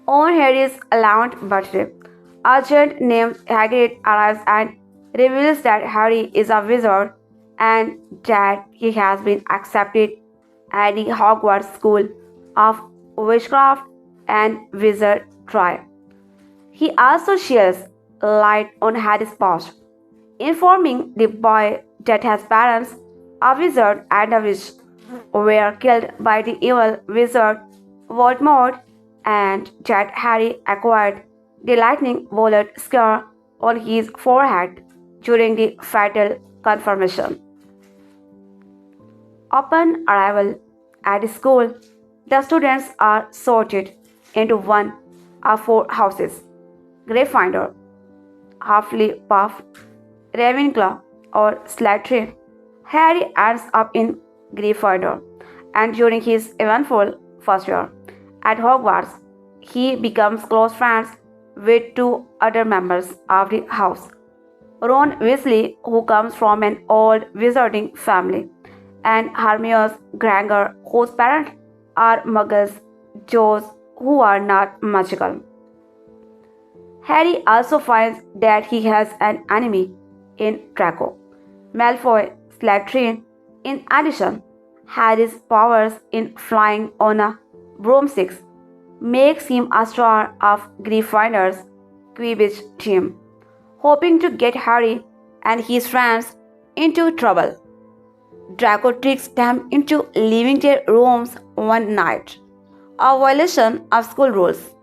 A: On Harry's 11th birthday, a giant named Hagrid arrives and reveals that Harry is a wizard and that he has been accepted at the Hogwarts School of Witchcraft and Wizardry. He also sheds light on Harry's past, informing the boy that his parents, a wizard and a witch, were killed by the evil wizard Voldemort, and that Harry acquired the lightning bullet scar on his forehead during the fatal confirmation. Upon arrival at the school, the students are sorted into one of four houses: Gryffindor, Hufflepuff, Ravenclaw, or Slytherin. Harry ends up in Gryffindor, and during his eventful first year at Hogwarts, he becomes close friends with two other members of the house. Ron Weasley, who comes from an old wizarding family, and Hermione's Granger, whose parents are muggles, Joes, who are not magical. Harry also finds that he has an enemy in Draco Malfoy Slytherin. In addition, Harry's powers in flying on a broomstick makes him a star of Gryffindor's Quidditch team, hoping to get Harry and his friends into trouble. Draco tricks them into leaving their rooms one night, a violation of school rules.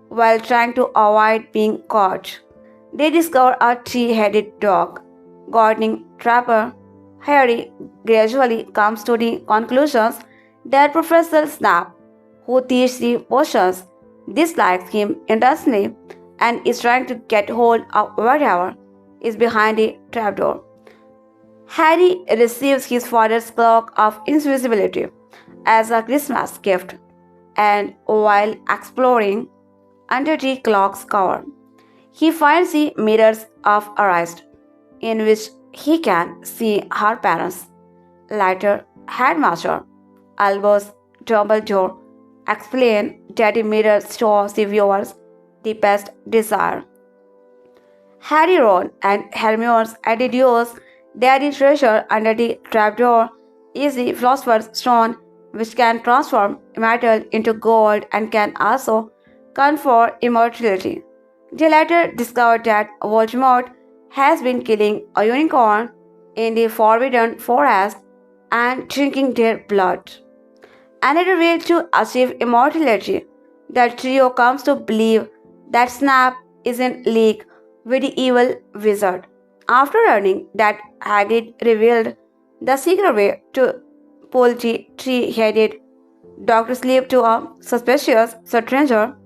A: While trying to avoid being caught, they discover a three-headed dog gardening Trapper. Harry gradually comes to the conclusions that Professor Snap, who teaches the potions, dislikes him intensely and is trying to get hold of whatever is behind the trapdoor. Harry receives his father's cloak of invisibility as a Christmas gift, and while exploring under the clock's cover, he finds the mirrors of Arrest, in which he can see her parents. Later, Headmaster Albus Dumbledore explains that the mirror shows the viewer's deepest desire. Harry, Ron, and Hermione's deduce that the treasure under the trapdoor is the Philosopher's Stone, which can transform metal into gold and can also confer immortality. They later discovered that Voldemort has been killing a unicorn in the Forbidden Forest and drinking their blood. Another way to achieve immortality, the trio comes to believe that Snap is in league with the evil wizard. After learning that Hagrid revealed the secret way to pull the three-headed Dr. Sleep to a suspicious stranger,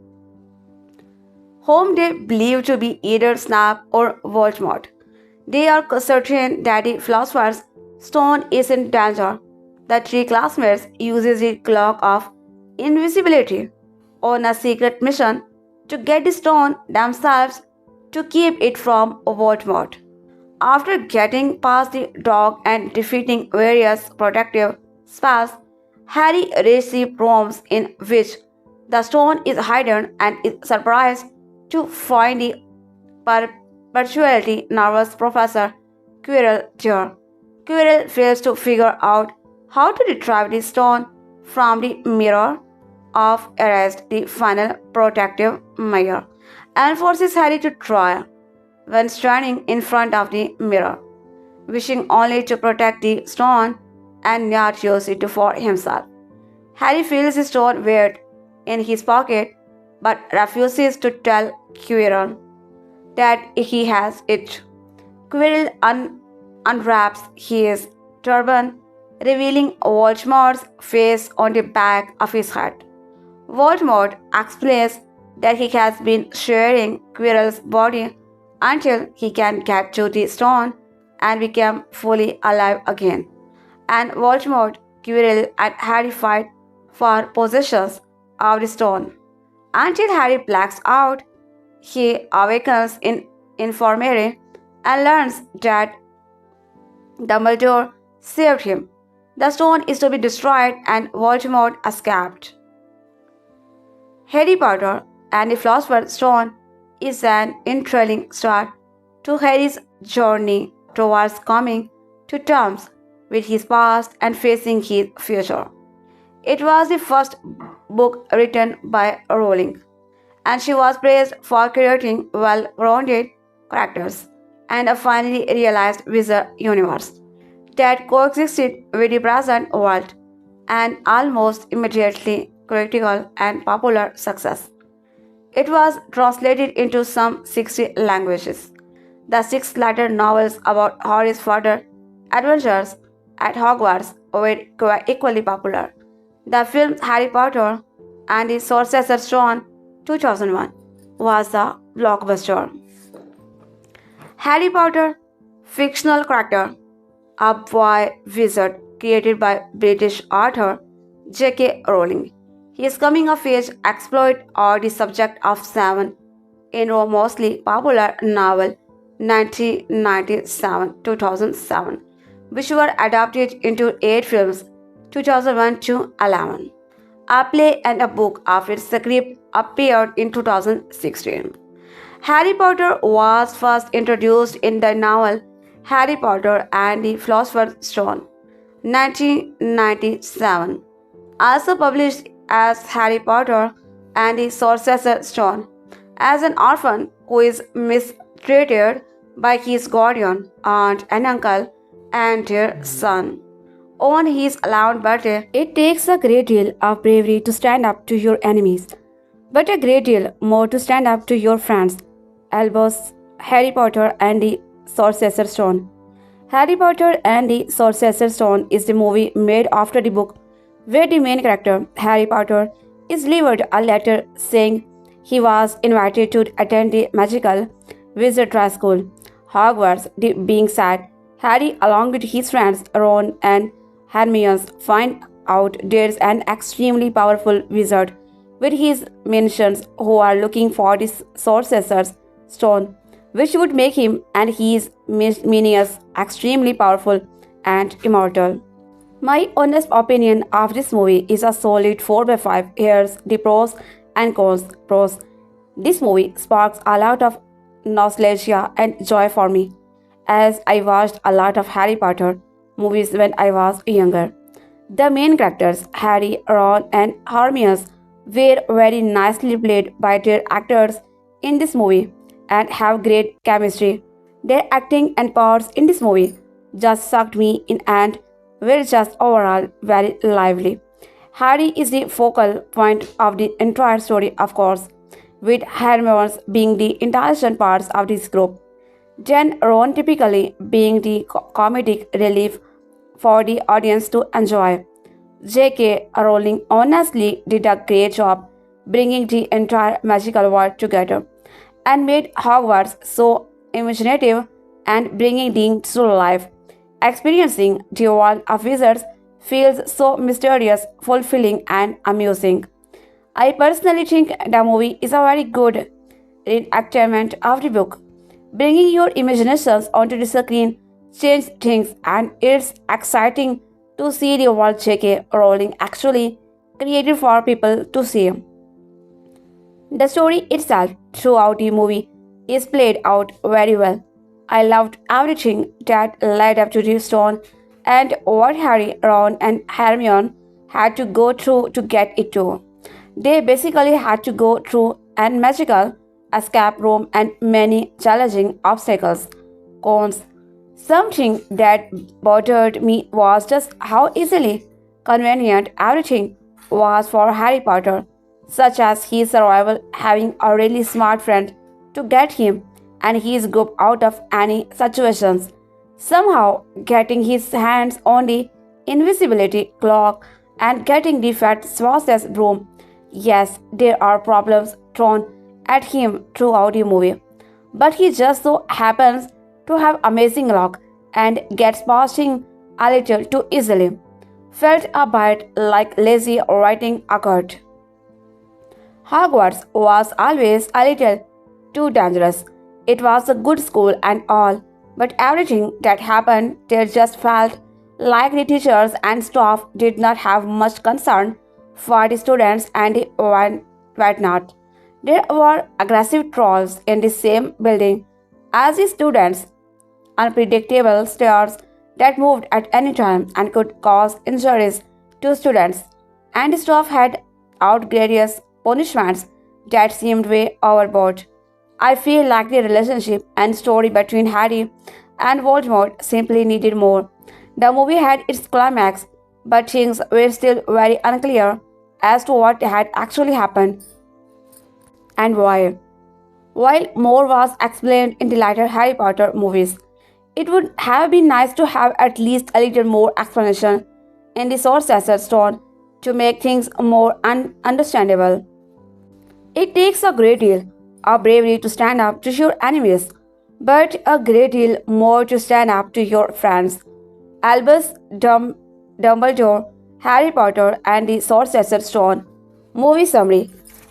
A: whom they believe to be either Snap or Voldemort, they are certain that the Philosopher's Stone is in danger. The three classmates uses the cloak of invisibility on a secret mission to get the stone themselves to keep it from Voldemort. After getting past the dog and defeating various protective spells, Harry receives rooms in which the stone is hidden and is surprised to find the perpetually nervous Professor Quirrell there. Quirrell fails to figure out how to retrieve the stone from the mirror of Erased, the final protective mirror, and forces Harry to try. When standing in front of the mirror, wishing only to protect the stone and not use it for himself. Harry feels the stone weight in his pocket but refuses to tell Quirrell that he has it. Quirrell unwraps his turban, revealing Voldemort's face on the back of his head. Voldemort explains that he has been sharing Quirrell's body until he can get to the stone and become fully alive again. And Voldemort, Quirrell, and Harry fight for possessions of the stone. Until Harry blacks out, he awakens in infirmary and learns that Dumbledore saved him. The stone is to be destroyed and Voldemort escaped. Harry Potter and the Philosopher's Stone is an enthralling start to Harry's journey towards coming to terms with his past and facing his future. It was the first book written by Rowling, and she was praised for creating well-rounded characters and a finally realized wizard universe that coexisted with the present world, and almost immediately critical and popular success. It was translated into some 60 languages. The 6 later novels about Harry's further adventures at Hogwarts were equally popular. The film Harry Potter and the Sorcerer's Stone 2001 was a blockbuster. Harry Potter, fictional character, a boy wizard created by British author J.K. Rowling, His coming of age exploit are the subject of seven in a mostly popular novel 1997-2007, which were adapted into 8 films 2001 to 11. A play and a book of its script appeared in 2016. Harry Potter was first introduced in the novel Harry Potter and the Philosopher's Stone, 1997, also published as Harry Potter and the Sorcerer's Stone, as an orphan who is mistreated by his guardian aunt and uncle and their son. On his 11th birthday, it takes a great deal of bravery to stand up to your enemies, but a great deal more to stand up to your friends. Albus, Harry Potter and the Sorcerer's Stone. Harry Potter and the Sorcerer's Stone is the movie made after the book, where the main character, Harry Potter, is delivered a letter saying he was invited to attend the magical Wizardry school, Hogwarts. Being sad, Harry, along with his friends Ron and Hermione, find out there's an extremely powerful wizard with his minions who are looking for this Sorcerer's Stone, which would make him and his minions extremely powerful and immortal. My honest opinion of this movie is a solid 4 by 5. Here's the pros and cons. Pros. This movie sparks a lot of nostalgia and joy for me, as I watched a lot of Harry Potter movies when I was younger. The main characters, Harry, Ron, and Hermione, were very nicely played by their actors in this movie and have great chemistry. Their acting and parts in this movie just sucked me in and were just overall very lively. Harry is the focal point of the entire story, of course, with Hermione being the intelligent parts of this group. Then Ron typically being the comedic relief for the audience to enjoy. J.K. Rowling honestly did a great job bringing the entire magical world together and made Hogwarts so imaginative and bringing things to life. Experiencing the world of wizards feels so mysterious, fulfilling, and amusing. I personally think the movie is a very good reenactment of the book. Bringing your imaginations onto the screen changes things, and it's exciting to see the world J.K. Rowling actually created for people to see. The story itself throughout the movie is played out very well. I loved everything that led up to the stone and what Harry, Ron, and Hermione had to go through to get it to. They basically had to go through a magical escape room and many challenging obstacles. Cons. Something that bothered me was just how easily convenient everything was for Harry Potter, such as his survival having a really smart friend to get him and his group out of any situations, somehow getting his hands on the invisibility cloak and getting the fat Swass's broom. Yes, there are problems thrown at him throughout the movie, but he just so happens to have amazing luck and gets past him a little too easily. Felt a bit like lazy writing occurred. Hogwarts was always a little too dangerous. It was a good school and all, but everything that happened there just felt like the teachers and staff did not have much concern for the students and the whatnot. There were aggressive trolls in the same building as the students, unpredictable stairs that moved at any time and could cause injuries to students, and the staff had outrageous punishments that seemed way overboard. I feel like the relationship and story between Harry and Voldemort simply needed more. The movie had its climax, but things were still very unclear as to what had actually happened and why. While more was explained in the later Harry Potter movies, it would have been nice to have at least a little more explanation in the Sorcerer's Stone to make things more understandable. It takes a great deal of bravery to stand up to your enemies, but a great deal more to stand up to your friends. Albus Dumbledore, Harry Potter, and the Sorcerer's Stone Movie summary: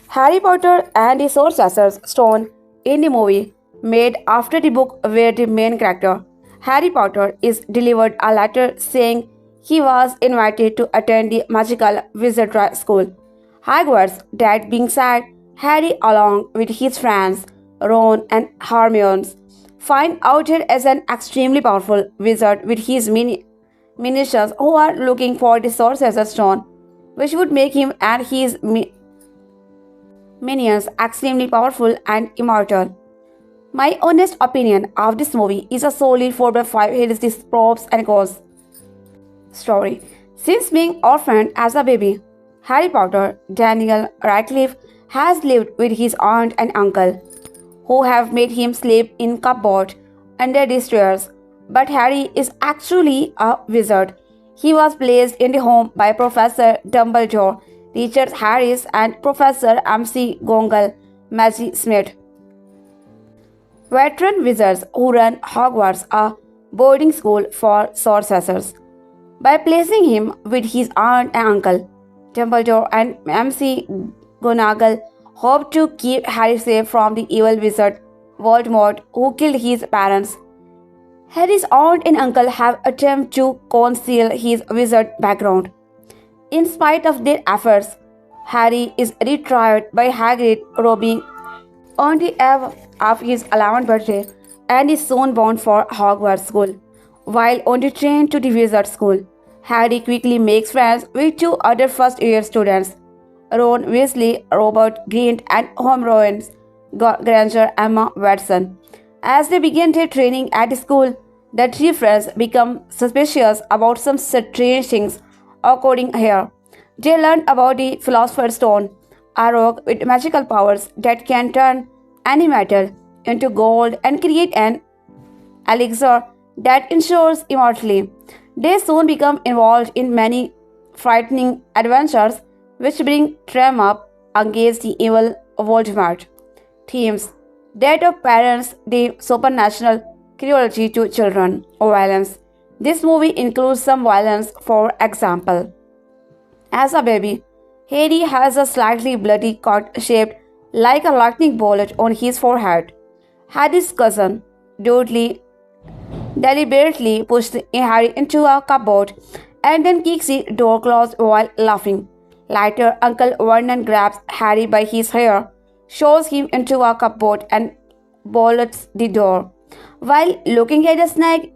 A: Harry Potter and the Sorcerer's Stone in the movie, made after the book where the main character, Harry Potter, is delivered a letter saying he was invited to attend the magical Wizardry school, Hogwarts. That being said, Harry, along with his friends Ron and Hermione, find Outer as an extremely powerful wizard with his minions who are looking for the Sorcerer's Stone, which would make him and his minions extremely powerful and immortal. My honest opinion of this movie is a solid 4/5. Here is this props and cons story. Since being orphaned as a baby, Harry Potter, Daniel Radcliffe, has lived with his aunt and uncle, who have made him sleep in cupboard under the stairs. But Harry is actually a wizard. He was placed in the home by Professor Dumbledore, Richard Harris, and Professor MC Gongal Maggie Smith, veteran wizards who run Hogwarts, a boarding school for sorcerers. By placing him with his aunt and uncle, Dumbledore and MC Gonagal hoped to keep Harry safe from the evil wizard Voldemort, who killed his parents. Harry's aunt and uncle have attempted to conceal his wizard background. In spite of their efforts, Harry is retrieved by Hagrid robbing on the eve of his 11th birthday and is soon bound for Hogwarts School. While on the train to the wizard school, Harry quickly makes friends with two other first-year students, Ron Weasley, Robert Grint, and Hermione's Granger, Emma Watson. As they begin their training at the school, the three friends become suspicious about some strange things occurring here. They learn about the Philosopher's Stone, a rock with magical powers that can turn any metal into gold and create an elixir that ensures immortality. They soon become involved in many frightening adventures which bring them up against the evil Voldemort. Themes: death of parents, the supernatural, cruelty to children, violence. This movie includes some violence, for example. As a baby, Harry has a slightly bloody cut shaped like a lightning bolt on his forehead. Harry's cousin, Dudley, deliberately pushed Harry into a cupboard and then kicks the door closed while laughing. Later, Uncle Vernon grabs Harry by his hair, shoves him into a cupboard, and bolts the door. While looking at a snake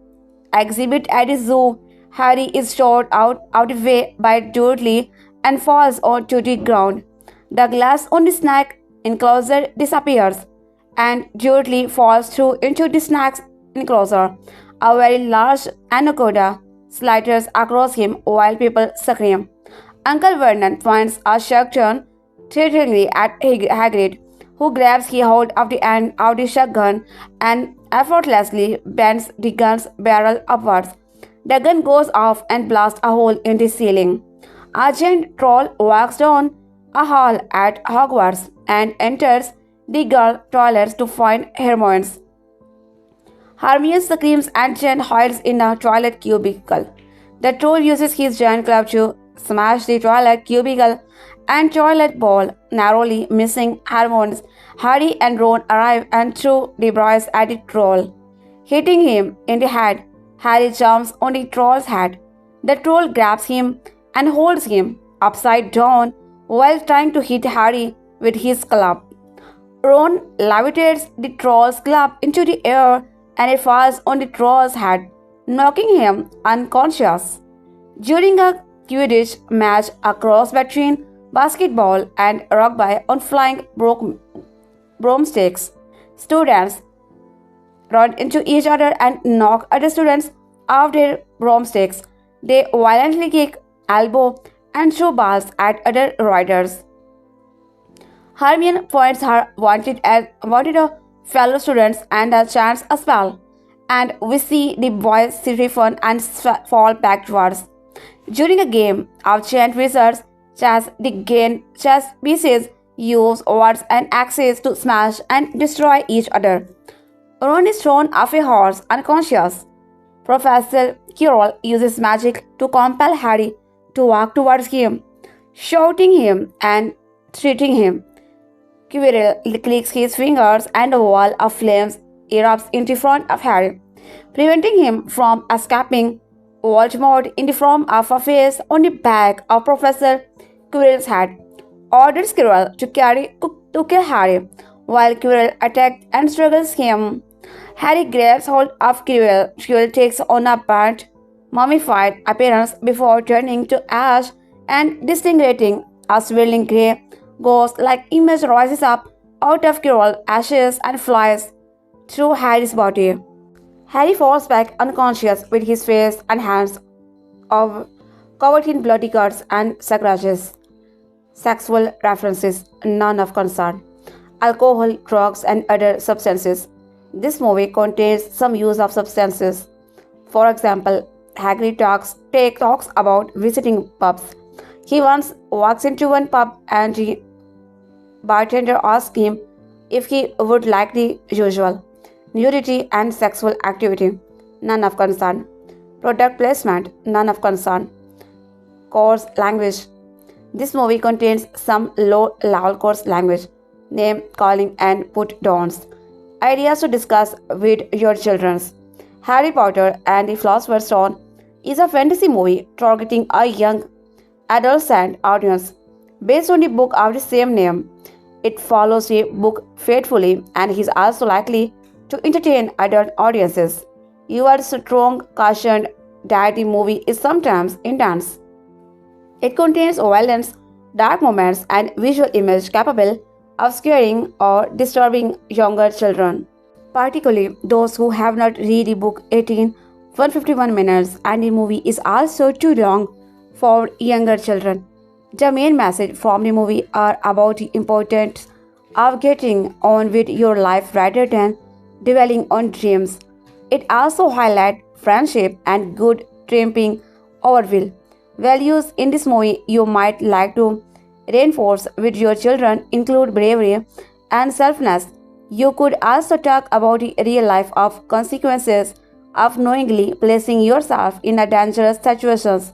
A: exhibit at the zoo, Harry is shot out of the way by Dudley and falls onto the ground. The glass on the snake enclosure disappears, and Dudley falls through into the snake's enclosure. A very large anaconda slithers across him while people scream. Uncle Vernon points a shotgun threateningly at Hagrid, who grabs hold of the end of the shotgun and effortlessly bends the gun's barrel upwards. The gun goes off and blasts a hole in the ceiling. A giant troll walks down a hall at Hogwarts and enters the girl toilets to find Hermione. Hermione screams and Jen hides in a toilet cubicle. The troll uses his giant club to smash the toilet cubicle and toilet bowl, narrowly missing Hermione. Harry and Ron arrive and throw debris at the troll, hitting him in the head. Harry jumps on the troll's head. The troll grabs him and holds him upside down while trying to hit Harry with his club. Ron levitates the troll's club into the air and it falls on the troll's head, knocking him unconscious. During a Quidditch match, a cross between basketball and rugby on flying broomsticks, students run into each other and knock other students off their broomsticks. They violently kick, elbow, and throw balls at other riders. Hermione points her wanted a fellow students and chants a spell, and we see the boys stiffen and fall backwards. During a game of giant wizards chess, the gain chess pieces use swords and axes to smash and destroy each other. Ron is thrown off a horse unconscious. Professor Quirrell uses magic to compel Harry to walk towards him, shouting him and treating him. Quirrell clicks his fingers and a wall of flames erupts in front of Harry, preventing him from escaping. Voldemort, in the form of a face on the back of Professor Quirrell's head, orders Quirrell to kill Harry. While Quirrell attacks and struggles him, Harry grabs hold of Quirrell. Quirrell takes on a burnt, mummified appearance before turning to ash and disintegrating. A swirling grey ghost-like image rises up out of Quirrell's ashes and flies through Harry's body. Harry falls back unconscious with his face and hands covered in bloody cuts and scratches. Sexual references, none of concern. Alcohol, drugs, and other substances. This movie contains some use of substances. For example, Hagrid talks about visiting pubs. He once walks into one pub and the bartender asks him if he would like the usual nudity and sexual activity, none of concern. Product placement, none of concern. Coarse language. This movie contains some low-level coarse language, name calling and put downs. Ideas to discuss with your children. Harry Potter and the Philosopher's Stone is a fantasy movie targeting a young adolescent audience based on the book of the same name. It follows the book faithfully and is also likely to entertain adult audiences. You are strong cautioned that the movie is sometimes intense. It contains violence, dark moments, and visual images capable of scaring or disturbing younger children, particularly those who have not read the book 151 minutes, and the movie is also too long for younger children. The main message from the movie are about the importance of getting on with your life rather than dwelling on dreams. It also highlights friendship and good triumphing over will. Values in this movie you might like to reinforce with your children include bravery and selflessness. You could also talk about the real life of consequences of knowingly placing yourself in a dangerous situations.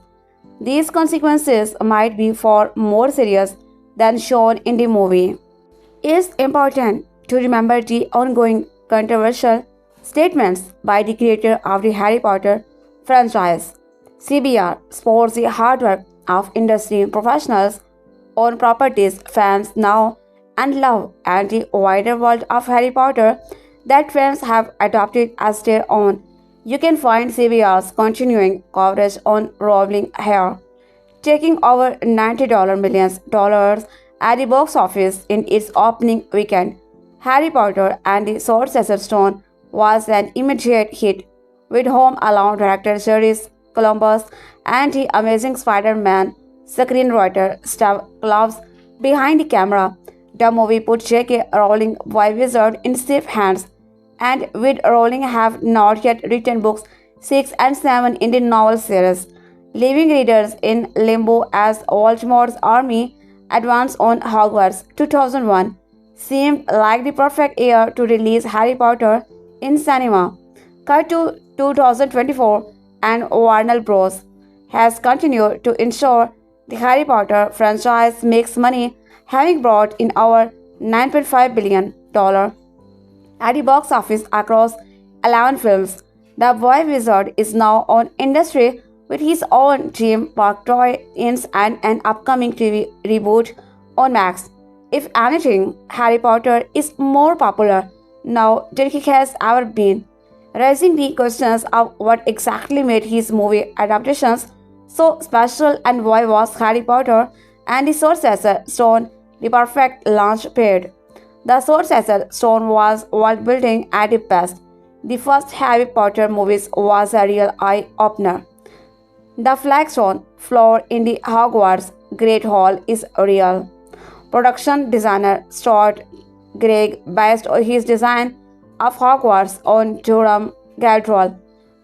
A: These consequences might be far more serious than shown in the movie. It's important to remember the ongoing controversial statements by the creator of the Harry Potter franchise. CBR supports the hard work of industry professionals on properties fans now and love and the wider world of Harry Potter that fans have adopted as their own. You can find CBR's continuing coverage on Rolling Hair, taking over $90 million at the box office in its opening weekend. Harry Potter and the Sorcerer's Stone was an immediate hit, with Home Alone director Chris Columbus and the Amazing Spider-Man screenwriter Steve Kloves behind the camera. The movie put J.K. Rowling by Wizard in safe hands, and with Rowling have not yet written books 6 and 7 in the novel series, leaving readers in limbo as Voldemort's army advanced on Hogwarts. 2001 seemed like the perfect year to release Harry Potter in cinema. Cut to 2024, and Warner Bros. Has continued to ensure the Harry Potter franchise makes money, having brought in over $9.5 billion at the box office across 11 films. The boy wizard is now on industry with his own theme park toy-ins and an upcoming TV reboot on Max. If anything, Harry Potter is more popular now than he has ever been, raising the questions of what exactly made his movie adaptations so special and why was Harry Potter and the Sorcerer's Stone the perfect launch pad. The Sorcerer's Stone was world building at its best. The first Harry Potter movies was a real eye-opener. The flagstone floor in the Hogwarts Great Hall is real. Production designer Stuart Gregg based his design of Hogwarts on Durham Cathedral.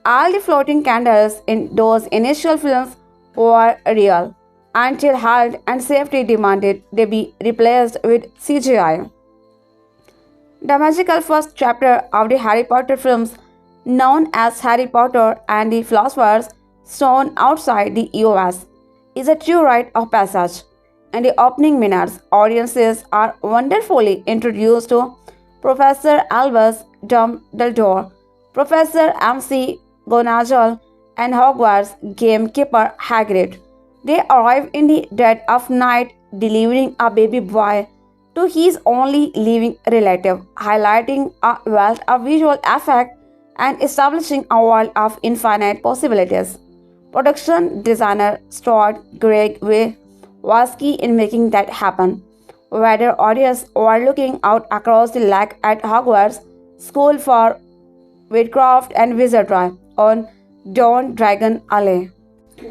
A: All the floating candles in those initial films were real, until health and safety demanded they be replaced with CGI. The magical first chapter of the Harry Potter films, known as Harry Potter and the Philosopher's Stone outside the US, is a true rite of passage. In the opening minutes, audiences are wonderfully introduced to Professor Albus Dumbledore, Professor MC Gonagall, and Hogwarts gamekeeper Hagrid. They arrive in the dead of night, delivering a baby boy to his only living relative, highlighting a wealth of visual effect and establishing a world of infinite possibilities. Production designer Stuart Greg was key in making that happen. Whether audience were looking out across the lake at Hogwarts School for Witchcraft and Wizardry on Dawn Dragon Alley.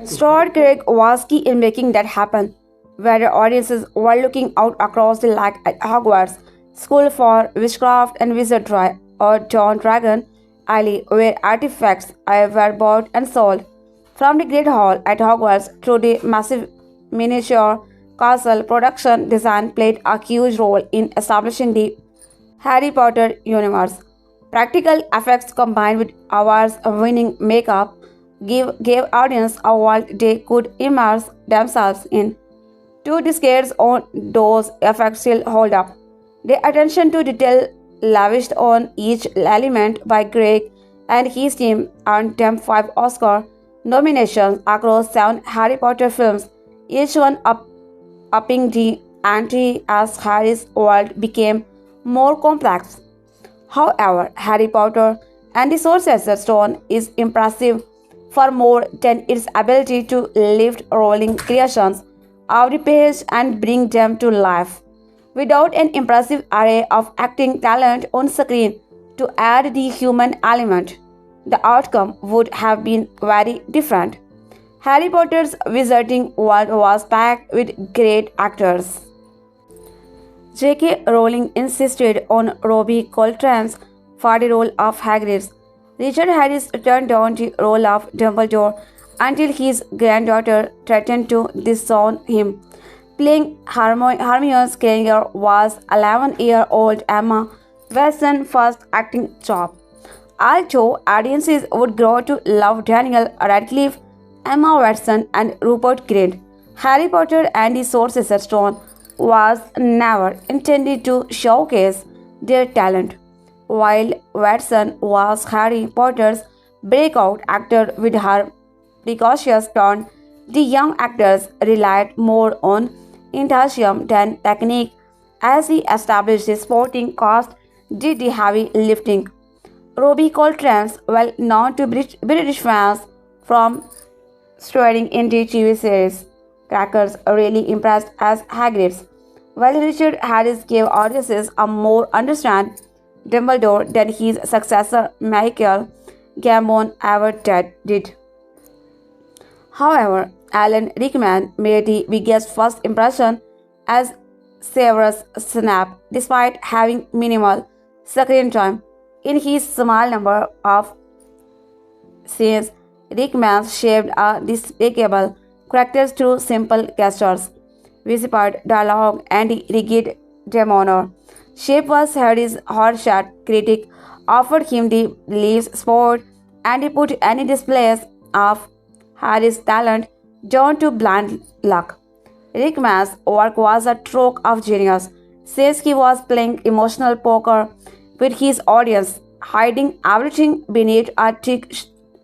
A: Stuart Craig was key in making that happen. Whether audiences were looking out across the lake at Hogwarts School for Witchcraft and Wizardry or Dawn Dragon Alley, where artifacts were bought and sold. From the Great Hall at Hogwarts through the massive miniature castle, production design played a huge role in establishing the Harry Potter universe. Practical effects combined with awards-winning makeup gave audience a world they could immerse themselves in. 2 decades on, those effects still hold up. The attention to detail lavished on each element by Greg and his team earned them 5 Oscar nominations across 7 Harry Potter films, each one upping the ante as Harry's world became more complex. However, Harry Potter and the Sorcerer's Stone is impressive for more than its ability to lift rolling creations off the page and bring them to life. Without an impressive array of acting talent on screen to add the human element, the outcome would have been very different. Harry Potter's wizarding world was packed with great actors. J.K. Rowling insisted on Robbie Coltrane's for the role of Hagrid. Richard Harris turned down the role of Dumbledore until his granddaughter threatened to disown him. Playing Hermione's Granger was 11-year-old Emma Watson's first acting job. Although audiences would grow to love Daniel Radcliffe, Emma Watson, and Rupert Grint, Harry Potter and the Sorcerer's Stone was never intended to showcase their talent. While Watson was Harry Potter's breakout actor with her precocious turn, the young actors relied more on enthusiasm than technique as he established the supporting cast did the heavy lifting. Robbie Coltrane's well known to British fans from starring in the TV series Crackers really impressed as Hagrid's, while Richard Harris gave audiences a more understand Dumbledore than his successor Michael Gambon ever did. However, Alan Rickman made the biggest first impression as Severus Snape despite having minimal screen time. In his small number of scenes, Rickman shaped a despicable character through simple gestures, whispered dialogue, and rigid demeanor. Shape was Harry's hotshot critic, offered him the leaves sport, and he put any displays of Harry's talent down to blind luck. Rickman's work was a stroke of genius, since he was playing emotional poker with his audience, hiding everything beneath a thick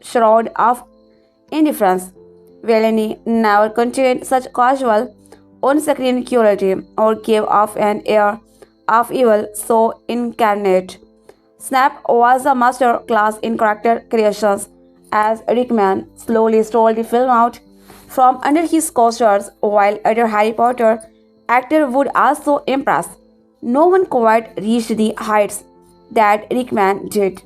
A: shroud of indifference. Villainy never contained such casual, on-screen cruelty or gave off an air of evil so incarnate. Snape was a master class in character creations as Rickman slowly stole the film out from under his coasters while other Harry Potter actors would also impress. No one quite reached the heights that Rickman did.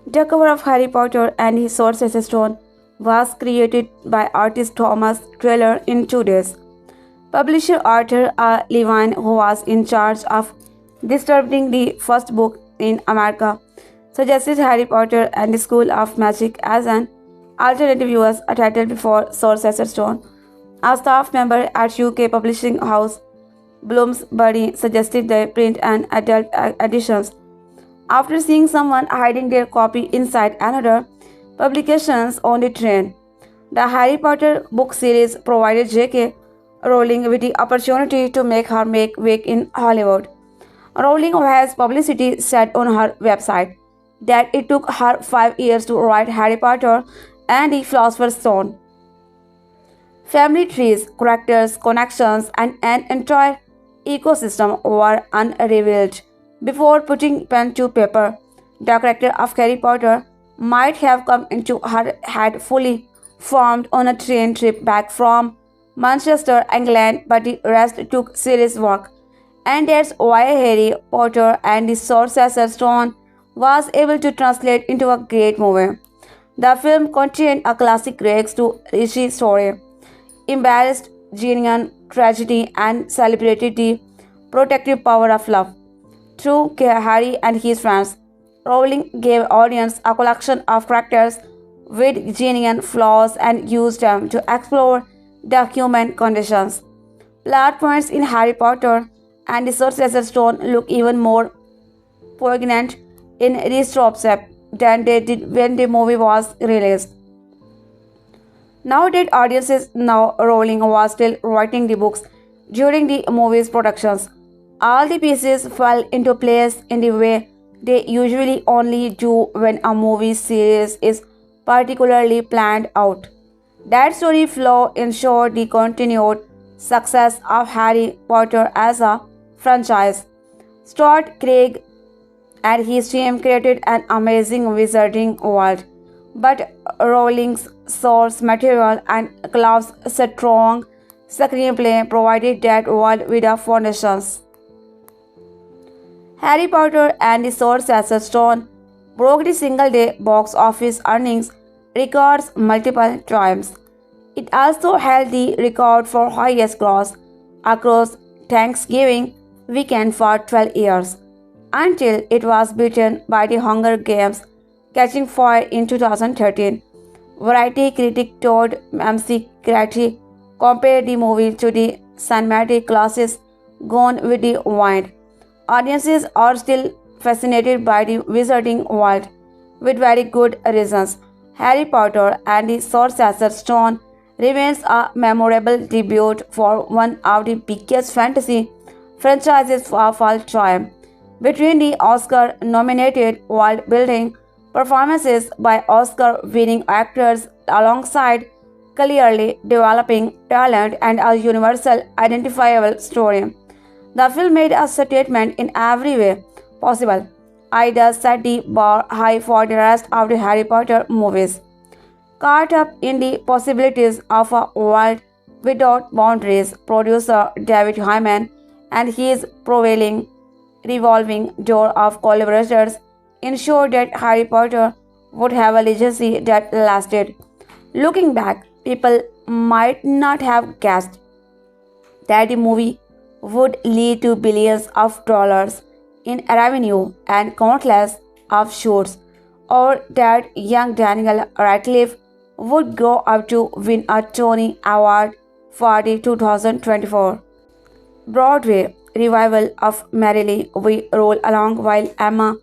A: The cover of Harry Potter and the Sorcerer's Stone was created by artist Thomas Treller in 2 days. Publisher Arthur A. Levine, who was in charge of distributing the first book in America, suggested Harry Potter and the School of Magic as an alternative use a title before Sorcerer's Stone. A staff member at UK publishing house Bloomsbury suggested they print an adult editions. After seeing someone hiding their copy inside another publications on the train, the Harry Potter book series provided J.K. Rowling with the opportunity to make her make way in Hollywood. Rowling has publicity said on her website that it took her 5 years to write Harry Potter and the Philosopher's Stone. Family trees, characters, connections, and an entire ecosystem were unrevealed before putting pen to paper. The character of Harry Potter might have come into her head fully formed on a train trip back from Manchester, England, but the rest took serious work. And that's why Harry Potter and the Sorcerer's Stone was able to translate into a great movie. The film contained a classic rags to riches story, embarrassed genuine tragedy, and celebrated the protective power of love. Through Harry and his friends, Rowling gave audience a collection of characters with genuine flaws and used them to explore the human conditions. Plot points in Harry Potter and the Sorcerer's Stone look even more poignant in retrospect than they did when the movie was released. Now that audiences know Rowling was still writing the books during the movie's productions, all the pieces fell into place in the way they usually only do when a movie series is particularly planned out. That story flow ensured the continued success of Harry Potter as a franchise. Stuart Craig and his team created an amazing wizarding world, but Rowling's source material and Klaus' strong screenplay provided that world with the foundations. Harry Potter and the Sorcerer's Stone broke the single-day box office earnings records multiple times. It also held the record for highest gross across Thanksgiving weekend for 12 years, until it was beaten by The Hunger Games Catching Fire in 2013. Variety critic Todd McCarthy compared the movie to the cinematic classics Gone with the Wind. Audiences are still fascinated by the wizarding world, with very good reasons. Harry Potter and the Sorcerer's Stone remains a memorable debut for one of the biggest fantasy franchises of all time. Between the Oscar-nominated world-building performances by Oscar-winning actors alongside clearly developing talent and a universal identifiable story, the film made a statement in every way possible. It does set the bar high for the rest of the Harry Potter movies. Caught up in the possibilities of a world without boundaries, producer David Hyman and his prevailing revolving door of collaborators ensured that Harry Potter would have a legacy that lasted. Looking back, people might not have guessed that the movie would lead to billions of dollars in revenue and countless of shoots, or that young Daniel Radcliffe would grow up to win a Tony Award for the 2024 Broadway revival of Merrily We Roll Along while Emma